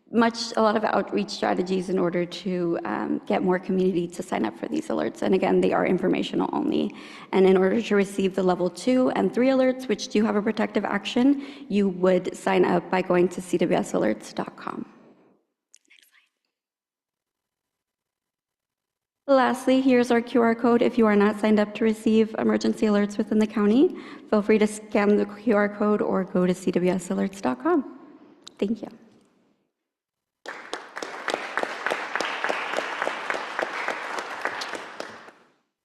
a lot of outreach strategies in order to get more community to sign up for these alerts. And again, they are informational only. And in order to receive the level 2 and 3 alerts, which do have a protective action, you would sign up by going to cwsalerts.com. Lastly, here's our QR code. If you are not signed up to receive emergency alerts within the county, feel free to scan the QR code or go to cwsalerts.com. Thank you.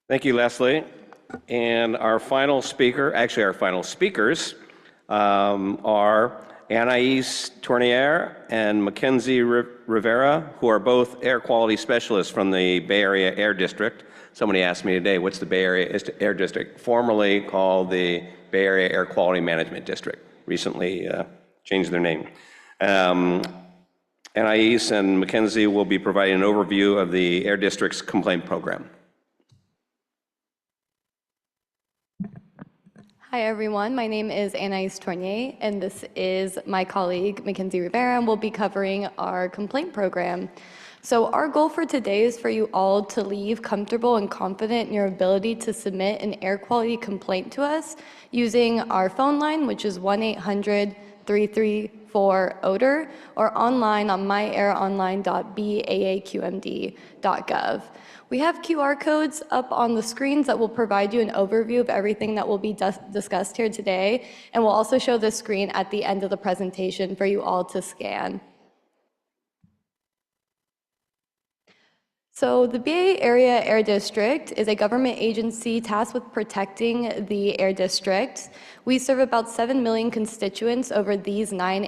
Thank you, Leslie. And our final speaker, actually our final speakers, are Anais Tournier and Mackenzie Rivera, who are both air quality specialists from the Bay Area Air District. Somebody asked me today, what's the Bay Area Air District? Formerly called the Bay Area Air Quality Management District. Recently changed their name. Anais and Mackenzie will be providing an overview of the Air District's complaint program. Hi everyone, my name is Anais Tournier, and this is my colleague Mackenzie Rivera, and we'll be covering our complaint program. So our goal for today is for you all to leave comfortable and confident in your ability to submit an air quality complaint to us using our phone line, which is 1-800-334-ODER, or online on myaironline.baaqmd.gov. We have QR codes up on the screens that will provide you an overview of everything that will be discussed here today, and we'll also show the screen at the end of the presentation for you all to scan. So the Bay Area Air District is a government agency tasked with protecting the Air District. We serve about 7 million constituents over these 9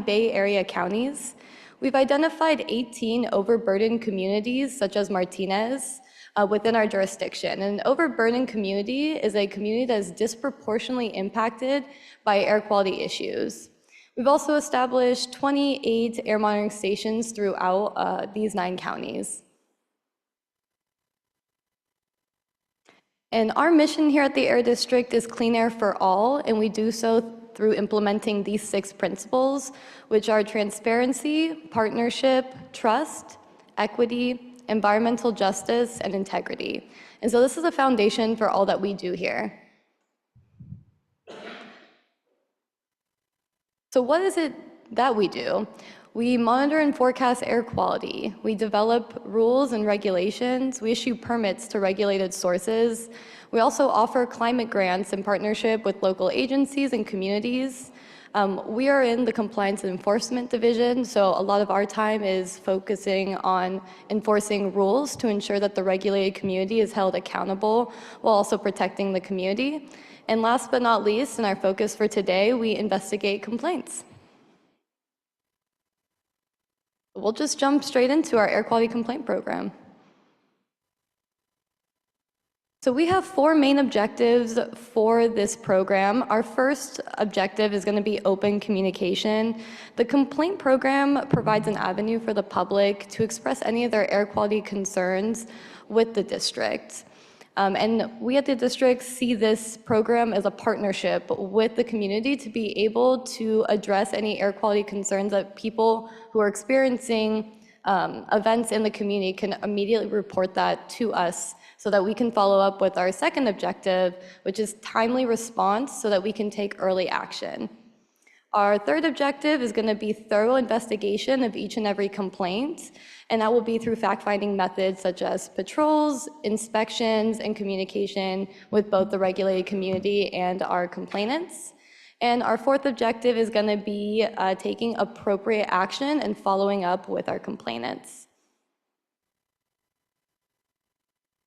Bay Area counties. We've identified 18 overburdened communities, such as Martinez, within our jurisdiction. An overburdened community is a community that is disproportionately impacted by air quality issues. We've also established 28 air monitoring stations throughout these 9 counties. And our mission here at the Air District is clean air for all, and we do so through implementing these 6 principles, which are transparency, partnership, trust, equity, environmental justice, and integrity. And so this is a foundation for all that we do here. So what is it that we do? We monitor and forecast air quality. We develop rules and regulations. We issue permits to regulated sources. We also offer climate grants in partnership with local agencies and communities. We are in the Compliance and Enforcement Division, so a lot of our time is focusing on enforcing rules to ensure that the regulated community is held accountable while also protecting the community. And last but not least, in our focus for today, we investigate complaints. We'll just jump straight into our air quality complaint program. So we have 4 main objectives for this program. Our first objective is going to be open communication. The complaint program provides an avenue for the public to express any of their air quality concerns with the district. And we at the district see this program as a partnership with the community to be able to address any air quality concerns that people who are experiencing events in the community can immediately report that to us so that we can follow up with our second objective, which is timely response so that we can take early action. Our third objective is going to be thorough investigation of each and every complaint, and that will be through fact-finding methods such as patrols, inspections, and communication with both the regulated community and our complainants. And our fourth objective is going to be taking appropriate action and following up with our complainants.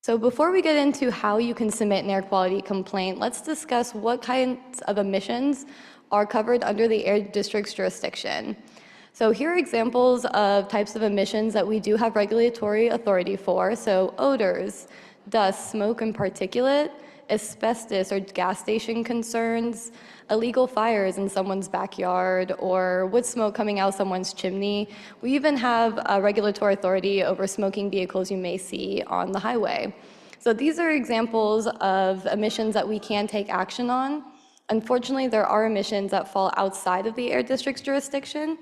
So before we get into how you can submit an air quality complaint, let's discuss what kinds of emissions are covered under the Air District's jurisdiction. So here are examples of types of emissions that we do have regulatory authority for. So odors, dust, smoke and particulate, asbestos or gas station concerns, illegal fires in someone's backyard, or wood smoke coming out someone's chimney. We even have regulatory authority over smoking vehicles you may see on the highway. So these are examples of emissions that we can take action on. Unfortunately, there are emissions that fall outside of the Air District's jurisdiction.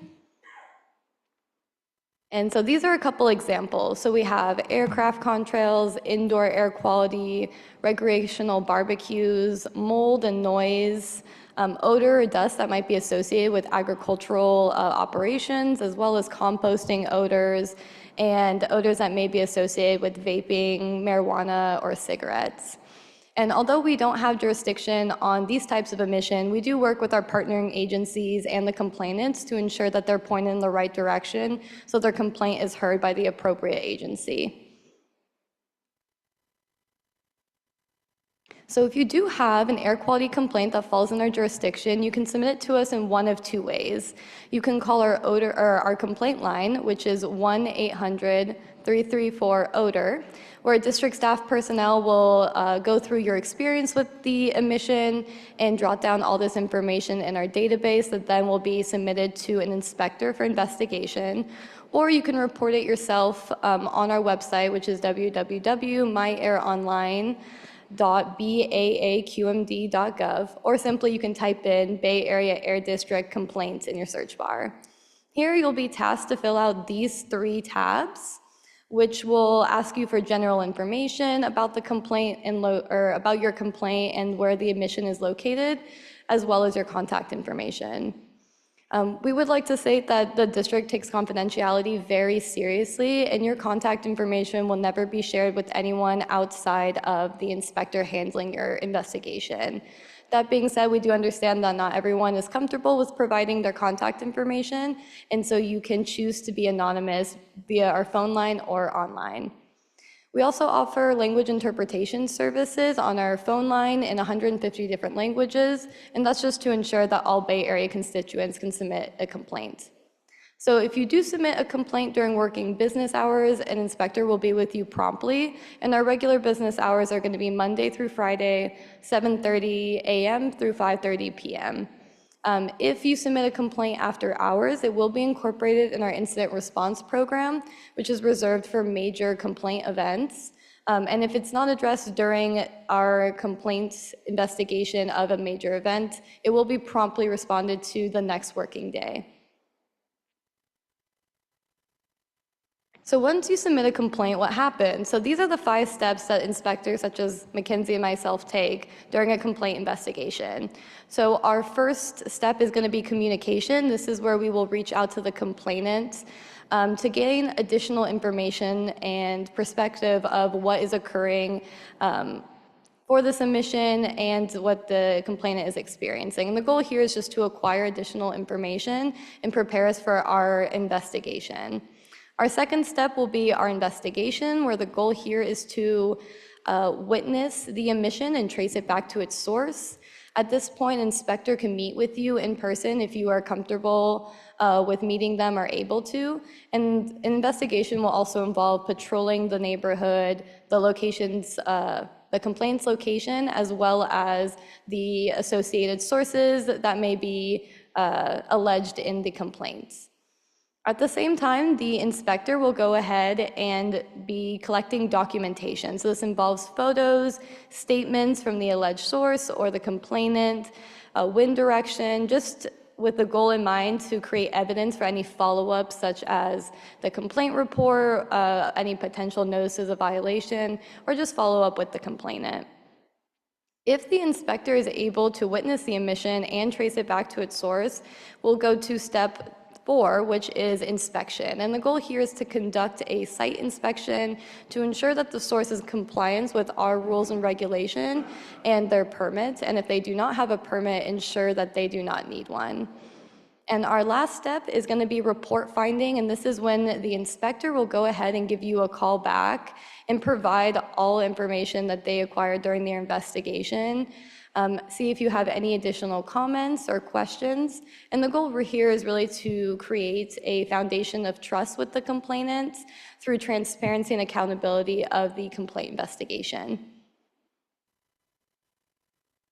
And so these are a couple examples. So we have aircraft contrails, indoor air quality, recreational barbecues, mold and noise, odor or dust that might be associated with agricultural operations, as well as composting odors, and odors that may be associated with vaping, marijuana, or cigarettes. And although we don't have jurisdiction on these types of emission, we do work with our partnering agencies and the complainants to ensure that they're pointed in the right direction so their complaint is heard by the appropriate agency. So if you do have an air quality complaint that falls in our jurisdiction, you can submit it to us in one of 2 ways. You can call our complaint line, which is 1-800-334-ODOR, where district staff personnel will go through your experience with the emission and jot down all this information in our database that then will be submitted to an inspector for investigation. Or you can report it yourself on our website, which is www.myaironline.baaqmd.gov, or simply you can type in Bay Area Air District complaints in your search bar. Here you'll be tasked to fill out these 3 tabs, which will ask you for general information about the complaint and about your complaint and where the emission is located, as well as your contact information. We would like to state that the district takes confidentiality very seriously, and your contact information will never be shared with anyone outside of the inspector handling your investigation. That being said, we do understand that not everyone is comfortable with providing their contact information, and so you can choose to be anonymous via our phone line or online. We also offer language interpretation services on our phone line in 150 different languages, and that's just to ensure that all Bay Area constituents can submit a complaint. So if you do submit a complaint during working business hours, an inspector will be with you promptly, and our regular business hours are going to be Monday through Friday, 7:30 a.m. through 5:30 p.m. If you submit a complaint after hours, it will be incorporated in our incident response program, which is reserved for major complaint events. And if it's not addressed during our complaint investigation of a major event, it will be promptly responded to the next working day. So once you submit a complaint, what happens? So these are the 5 steps that inspectors such as Mackenzie and myself take during a complaint investigation. So our first step is going to be communication. This is where we will reach out to the complainant to gain additional information and perspective of what is occurring for this emission and what the complainant is experiencing. And the goal here is just to acquire additional information and prepare us for our investigation. Our second step will be our investigation, where the goal here is to witness the emission and trace it back to its source. At this point, an inspector can meet with you in person if you are comfortable with meeting them or able to. And an investigation will also involve patrolling the neighborhood, the locations, the complaint's location, as well as the associated sources that may be alleged in the complaints. At the same time, the inspector will go ahead and be collecting documentation. So this involves photos, statements from the alleged source or the complainant, wind direction, just with the goal in mind to create evidence for any follow-up, such as the complaint report, any potential notices of violation, or just follow up with the complainant. If the inspector is able to witness the emission and trace it back to its source, we'll go to step 4, which is inspection. And the goal here is to conduct a site inspection to ensure that the source is in compliance with our rules and regulation and their permit. And if they do not have a permit, ensure that they do not need one. And our last step is going to be report finding, and this is when the inspector will go ahead and give you a call back and provide all information that they acquired during their investigation. See if you have any additional comments or questions. And the goal over here is really to create a foundation of trust with the complainant through transparency and accountability of the complaint investigation.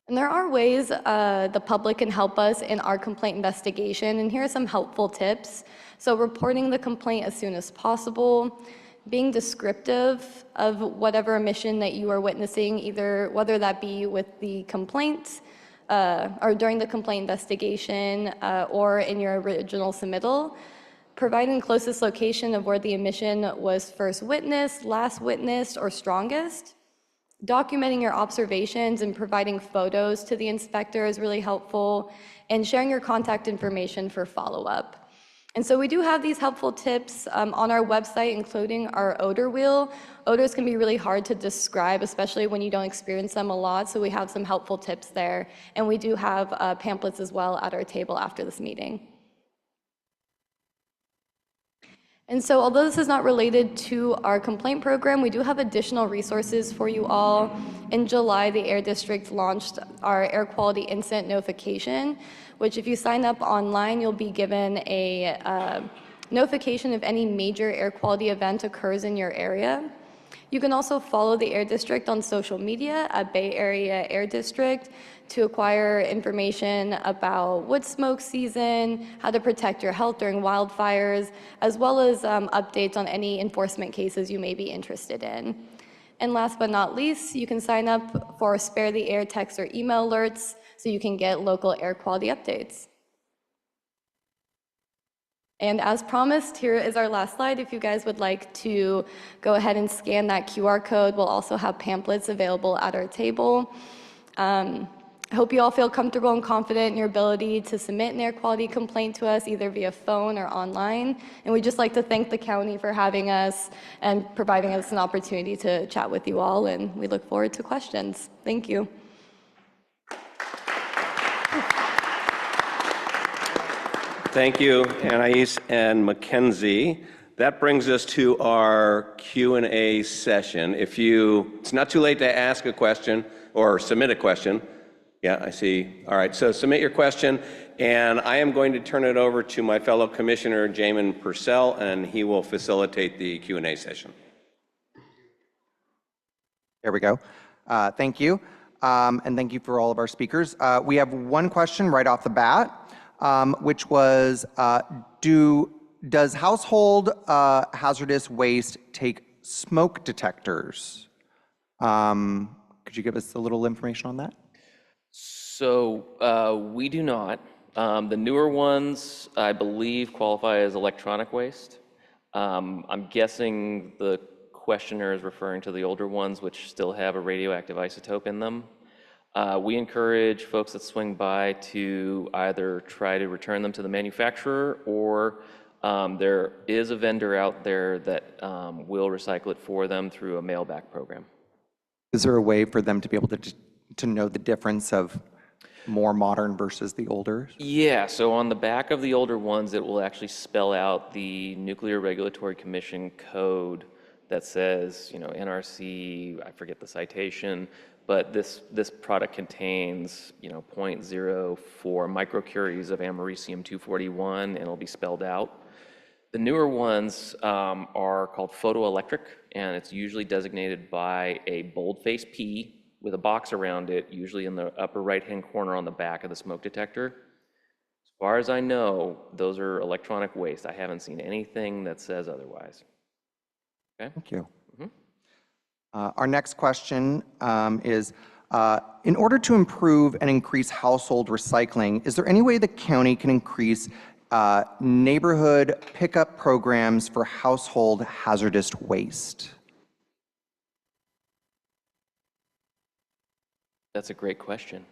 And there are ways the public can help us in our complaint investigation, and here are some helpful tips. So reporting the complaint as soon as possible, being descriptive of whatever emission that you are witnessing, either whether that be with the complaint or during the complaint investigation or in your original submittal, providing closest location of where the emission was first witnessed, last witnessed, or strongest. Documenting your observations and providing photos to the inspector is really helpful, and sharing your contact information for follow-up. And so we do have these helpful tips on our website, including our odor wheel. Odors can be really hard to describe, especially when you don't experience them a lot, so we have some helpful tips there. And we do have pamphlets as well at our table after this meeting. And so although this is not related to our complaint program, we do have additional resources for you all. In July, the Air District launched our air quality incident notification, which if you sign up online, you'll be given a notification if any major air quality event occurs in your area. You can also follow the Air District on social media at Bay Area Air District to acquire information about wood smoke season, how to protect your health during wildfires, as well as updates on any enforcement cases you may be interested in. And last but not least, you can sign up for Spare the Air text or email alerts so you can get local air quality updates. And as promised, here is our last slide. If you guys would like to go ahead and scan that QR code, we'll also have pamphlets available at our table. I hope you all feel comfortable and confident in your ability to submit an air quality complaint to us, either via phone or online. And we'd just like to thank the county for having us and providing us an opportunity to chat with you all, and we look forward to questions. Thank you. Thank you, Anais and Mackenzie. That brings us to our Q&A session. It's not too late to ask a question or submit a question. Yeah, I see. All right, so submit your question, and I am going to turn it over to my fellow commissioner, Jamin Purcell, and he will facilitate the Q&A session. There we go. Thank you, and thank you for all of our speakers. We have one question right off the bat. Which was, does household hazardous waste take smoke detectors? Could you give us a little information on that? So we do not. The newer ones, I believe, qualify as electronic waste. I'm guessing the questioner is referring to the older ones, which still have a radioactive isotope in them. We encourage folks that swing by to either try to return them to the manufacturer, or there is a vendor out there that will recycle it for them through a mail-back program. Is there a way for them to be able to know the difference of more modern versus the older? Yeah, so on the back of the older ones, it will actually spell out the Nuclear Regulatory Commission code that says, NRC, I forget the citation, but this product contains, 0.04 microcuries of americium-241, and it'll be spelled out. The newer ones are called photoelectric, and it's usually designated by a boldface P with a box around it, usually in the upper right-hand corner on the back of the smoke detector. As far as I know, those are electronic waste. I haven't seen anything that says otherwise. Okay? Thank you. Our next question is, in order to improve and increase household recycling, is there any way the county can increase neighborhood pickup programs for household hazardous waste? That's a great question.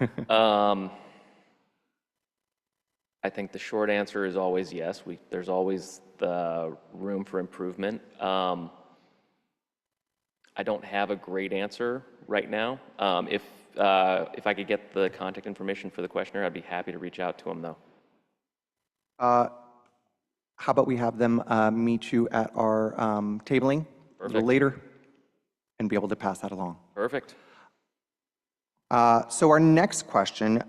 I think the short answer is always yes. There's always the room for improvement. I don't have a great answer right now. If I could get the contact information for the questioner, I'd be happy to reach out to him, though. How about we have them meet you at our tabling a little later and be able to pass that along. Perfect. So our next question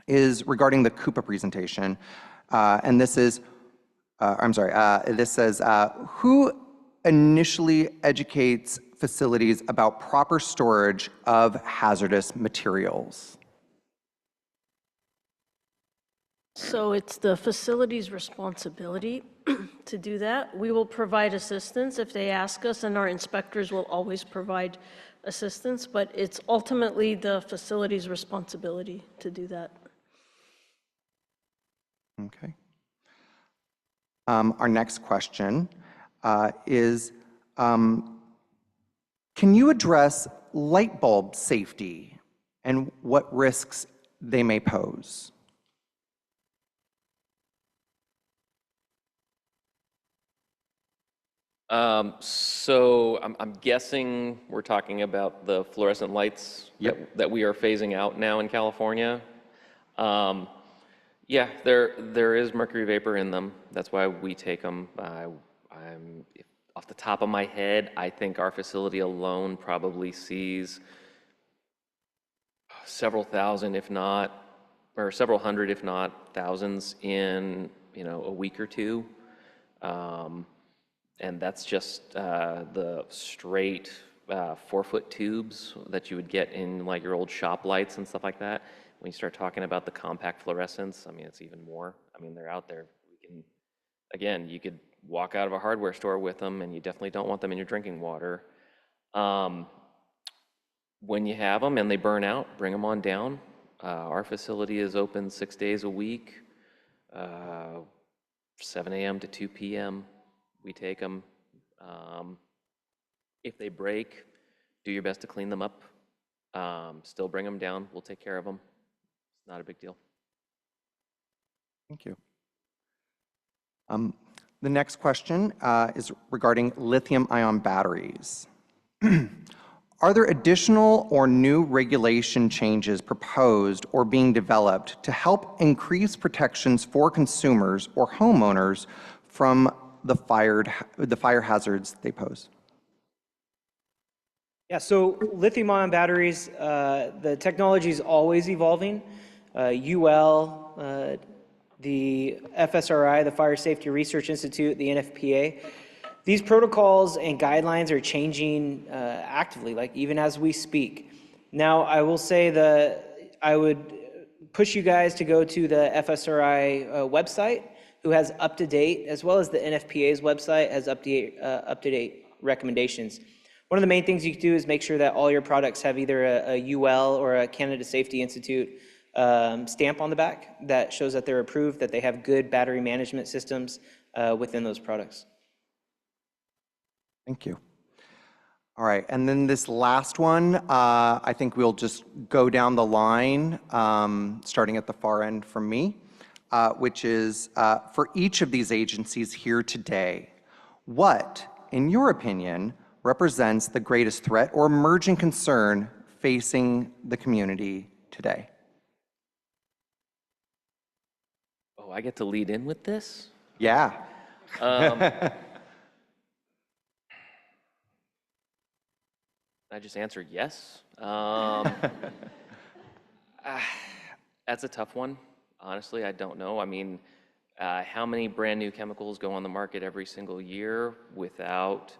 is regarding the Coupa presentation. And this is, this says, who initially educates facilities about proper storage of hazardous materials? So it's the facility's responsibility to do that. We will provide assistance if they ask us, and our inspectors will always provide assistance, but it's ultimately the facility's responsibility to do that. Okay. Our next question is, can you address light bulb safety and what risks they may pose? So I'm guessing we're talking about the fluorescent lights that we are phasing out now in California. Yeah, there is mercury vapor in them. That's why we take them. Off the top of my head, I think our facility alone probably sees several thousand, if not, or several hundred, if not thousands in, a week or two. And that's just the straight 4-foot tubes that you would get in like your old shop lights and stuff like that. When you start talking about the compact fluorescents, I mean, it's even more. I mean, they're out there. Again, you could walk out of a hardware store with them, and you definitely don't want them in your drinking water. When you have them and they burn out, bring them on down. Our facility is open 6 days a week, 7 a.m. to 2 p.m. We take them. If they break, do your best to clean them up. Still bring them down. We'll take care of them. It's not a big deal. Thank you. The next question is regarding lithium-ion batteries. Are there additional or new regulation changes proposed or being developed to help increase protections for consumers or homeowners from the fire hazards they pose? Yeah, so lithium-ion batteries, the technology is always evolving. UL, the FSRI, the Fire Safety Research Institute, the NFPA, these protocols and guidelines are changing actively, like even as we speak. Now, I will say that I would push you guys to go to the FSRI website, who has up-to-date, as well as the NFPA's website has up-to-date recommendations. One of the main things you can do is make sure that all your products have either a UL or a Canada Safety Institute stamp on the back that shows that they're approved, that they have good battery management systems within those products. Thank you. All right, and then this last one, I think we'll just go down the line, starting at the far end from me, which is for each of these agencies here today, what, in your opinion, represents the greatest threat or emerging concern facing the community today? Oh, I get to lead in with this? Yeah. I just answered yes. That's a tough one. Honestly, I don't know. I mean, how many brand new chemicals go on the market every single year without,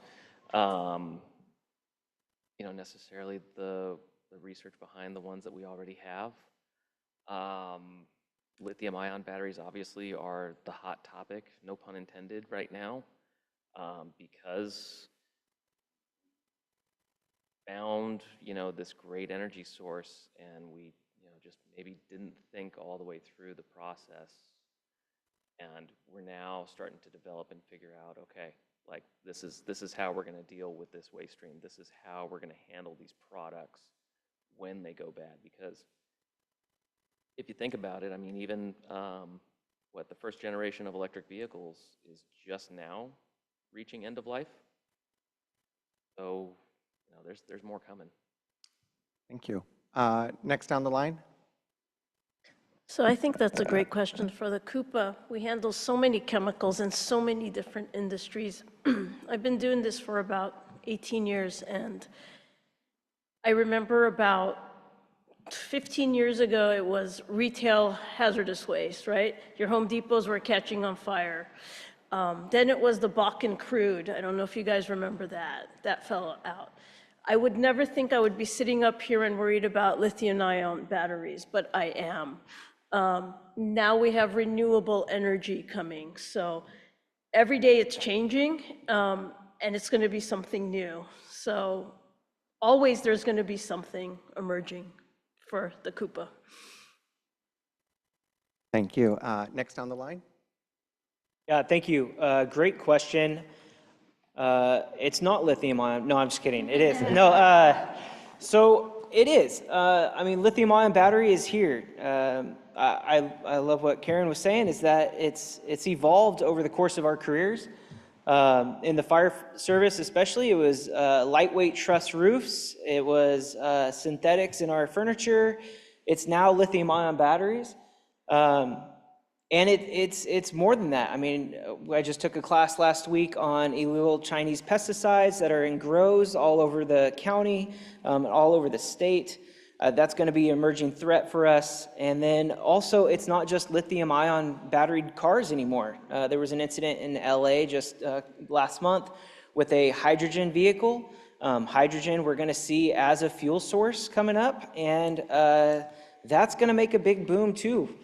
necessarily the research behind the ones that we already have? Lithium-ion batteries obviously are the hot topic, no pun intended, right now, because found, this great energy source, and we, just maybe didn't think all the way through the process. And we're now starting to develop and figure out, okay, like this is how we're going to deal with this waste stream. This is how we're going to handle these products when they go bad. Because if you think about it, I mean, even the first generation of electric vehicles is just now reaching end of life. So, there's more coming. Thank you. Next down the line. So I think that's a great question for the Coupa. We handle so many chemicals in so many different industries. I've been doing this for about 18 years, and I remember about 15 years ago, it was retail hazardous waste, right? Your Home Depots were catching on fire. Then it was the Bakken crude. I don't know if you guys remember that. That fell out. I would never think I would be sitting up here and worried about lithium-ion batteries, but I am. Now we have renewable energy coming. So every day it's changing, and it's going to be something new. So always there's going to be something emerging for the Coupa. Thank you. Next on the line. Yeah, thank you. Great question. It's not lithium ion. No, I'm just kidding. It is. No, so it is. I mean, lithium ion battery is here. I love what Karen was saying, is that it's evolved over the course of our careers. In the fire service especially, it was lightweight truss roofs. It was synthetics in our furniture. It's now lithium ion batteries. And it's more than that. I mean, I just took a class last week on illegal Chinese pesticides that are in grows all over the county, all over the state. That's going to be an emerging threat for us. And then also, it's not just lithium-ion batteried cars anymore. There was an incident in LA just last month with a hydrogen vehicle. Hydrogen we're going to see as a fuel source coming up, and that's going to make a big boom too.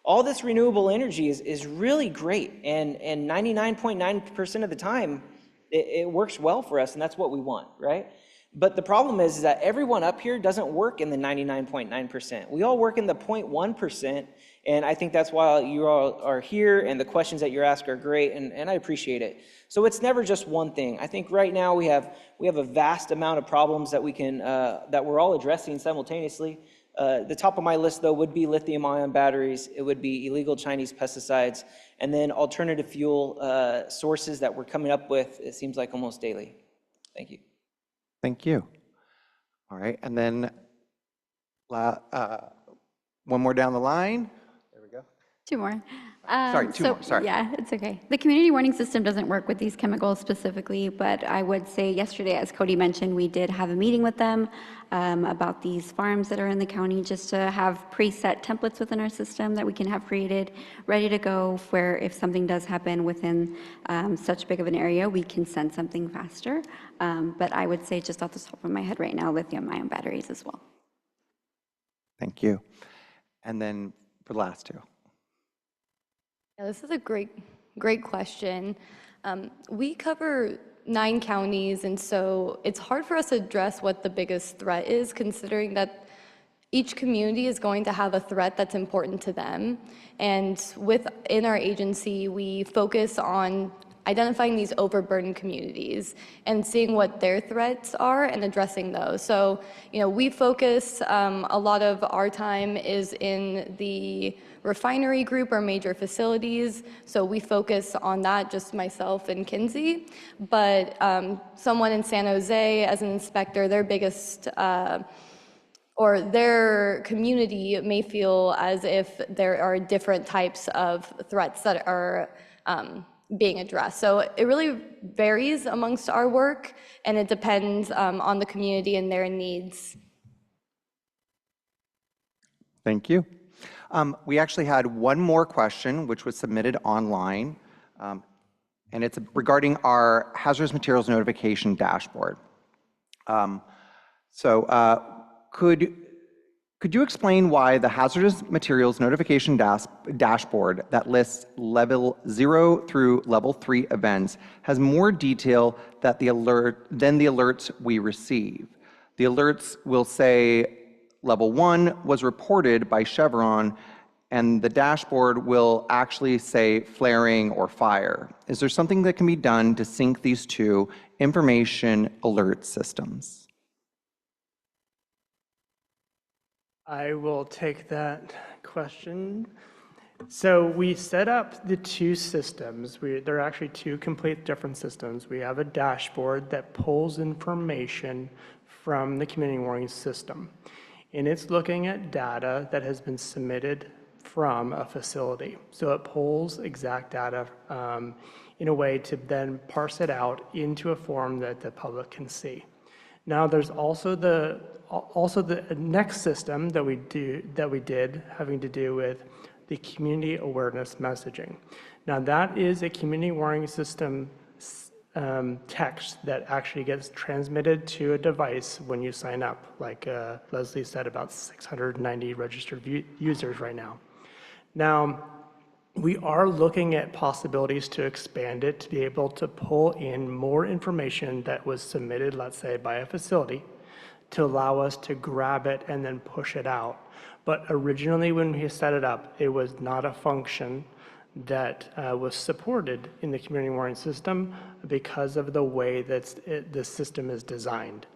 All this renewable energy is really great, and 99.9% of the time, it works well for us, and that's what we want, right? But the problem is that everyone up here doesn't work in the 99.9%. We all work in the 0.1%, and I think that's why you all are here, and the questions that you're asked are great, and I appreciate it. So it's never just one thing. I think right now we have a vast amount of problems that we can that we're all addressing simultaneously. The top of my list, though, would be lithium-ion batteries. It would be illegal Chinese pesticides, and then alternative fuel sources that we're coming up with, it seems like almost daily. Thank you. Thank you. All right, and then one more down the line. There we go. Two more. Two more, sorry. Yeah, it's okay. The community warning system doesn't work with these chemicals specifically, but I would say yesterday, as Cody mentioned, we did have a meeting with them about these farms that are in the county, just to have preset templates within our system that we can have created, ready to go, where if something does happen within such big of an area, we can send something faster. But I would say, just off the top of my head right now, lithium-ion batteries as well. Thank you. And then for the last two. Yeah, this is a great question. We cover 9 counties, and so it's hard for us to address what the biggest threat is, considering that each community is going to have a threat that's important to them. And within our agency, we focus on identifying these overburdened communities and seeing what their threats are and addressing those. So, we focus, a lot of our time is in the refinery group or major facilities. So we focus on that, just myself and Kinsey. But someone in San Jose as an inspector, their biggest or their community may feel as if there are different types of threats that are being addressed. So it really varies amongst our work, and it depends on the community and their needs. Thank you. We actually had one more question, which was submitted online, and it's regarding our hazardous materials notification dashboard. Could you explain why the hazardous materials notification dashboard that lists level 0 through level 3 events has more detail than the alerts we receive? The alerts will say level 1 was reported by Chevron, and the dashboard will actually say flaring or fire. Is there something that can be done to sync these two information alert systems? I will take that question. So we set up the two systems. They're actually two complete different systems. We have a dashboard that pulls information from the community warning system, and it's looking at data that has been submitted from a facility. So it pulls exact data in a way to then parse it out into a form that the public can see. Now there's also the next system that we did having to do with the community awareness messaging. Now that is a community warning system text that actually gets transmitted to a device when you sign up, like Leslie said, about 690 registered users right now. Now, we are looking at possibilities to expand it to be able to pull in more information that was submitted, let's say, by a facility, to allow us to grab it and then push it out. But originally when we set it up, it was not a function that was supported in the community warning system because of the way that the system is designed.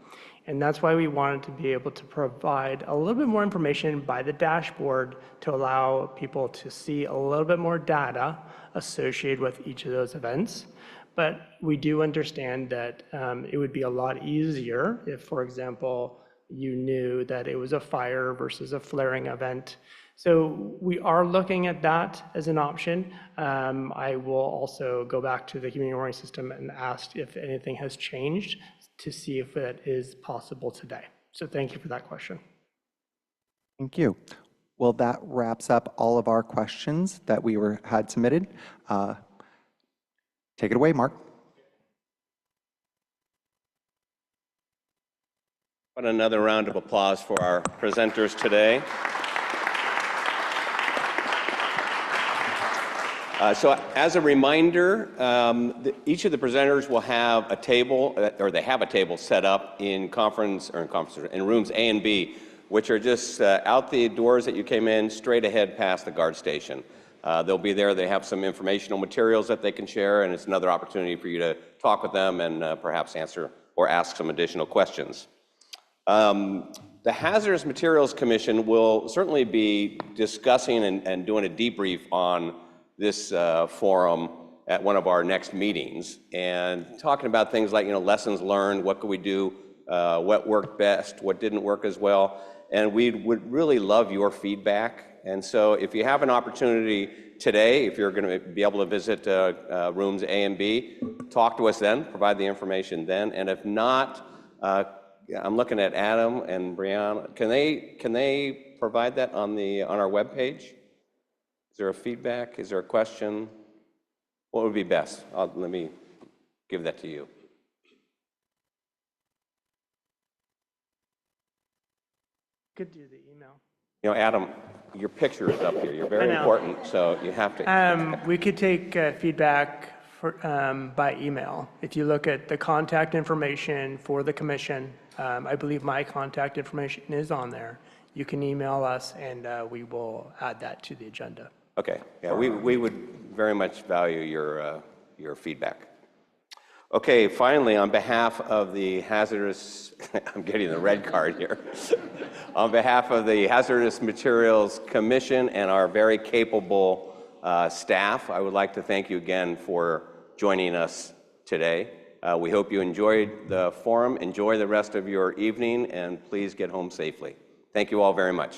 And that's why we wanted to be able to provide a little bit more information by the dashboard to allow people to see a little bit more data associated with each of those events. But we do understand that it would be a lot easier if, for example, you knew that it was a fire versus a flaring event. So we are looking at that as an option. I will also go back to the community warning system and ask if anything has changed to see if it is possible today. So thank you for that question. Thank you. Well, that wraps up all of our questions that we had submitted. Take it away, Mark. But another round of applause for our presenters today. So as a reminder, each of the presenters will have a table, or they have a table set up in rooms A and B, which are just out the doors that you came in, straight ahead past the guard station. They'll be there. They have some informational materials that they can share, and it's another opportunity for you to talk with them and perhaps answer or ask some additional questions. The Hazardous Materials Commission will certainly be discussing and doing a debrief on this forum at one of our next meetings, and talking about things like, lessons learned, what could we do, what worked best, what didn't work as well, and we would really love your feedback. And so if you have an opportunity today, if you're going to be able to visit rooms A and B, talk to us then, provide the information then, and if not, I'm looking at Adam and Brianna. Can they provide that on our webpage? Is there a feedback? Is there a question? What would be best? Let me give that to you. Could do the email. Adam, your picture is up here. You're very important, so you have to. We could take feedback by email. If you look at the contact information for the commission, I believe my contact information is on there. You can email us, and we will add that to the agenda. Okay. Yeah, we would very much value your feedback. Okay, finally, on behalf of the hazardous, I'm getting the red card here. On behalf of the Hazardous Materials Commission and our very capable staff, I would like to thank you again for joining us today. We hope you enjoyed the forum. Enjoy the rest of your evening, and please get home safely. Thank you all very much.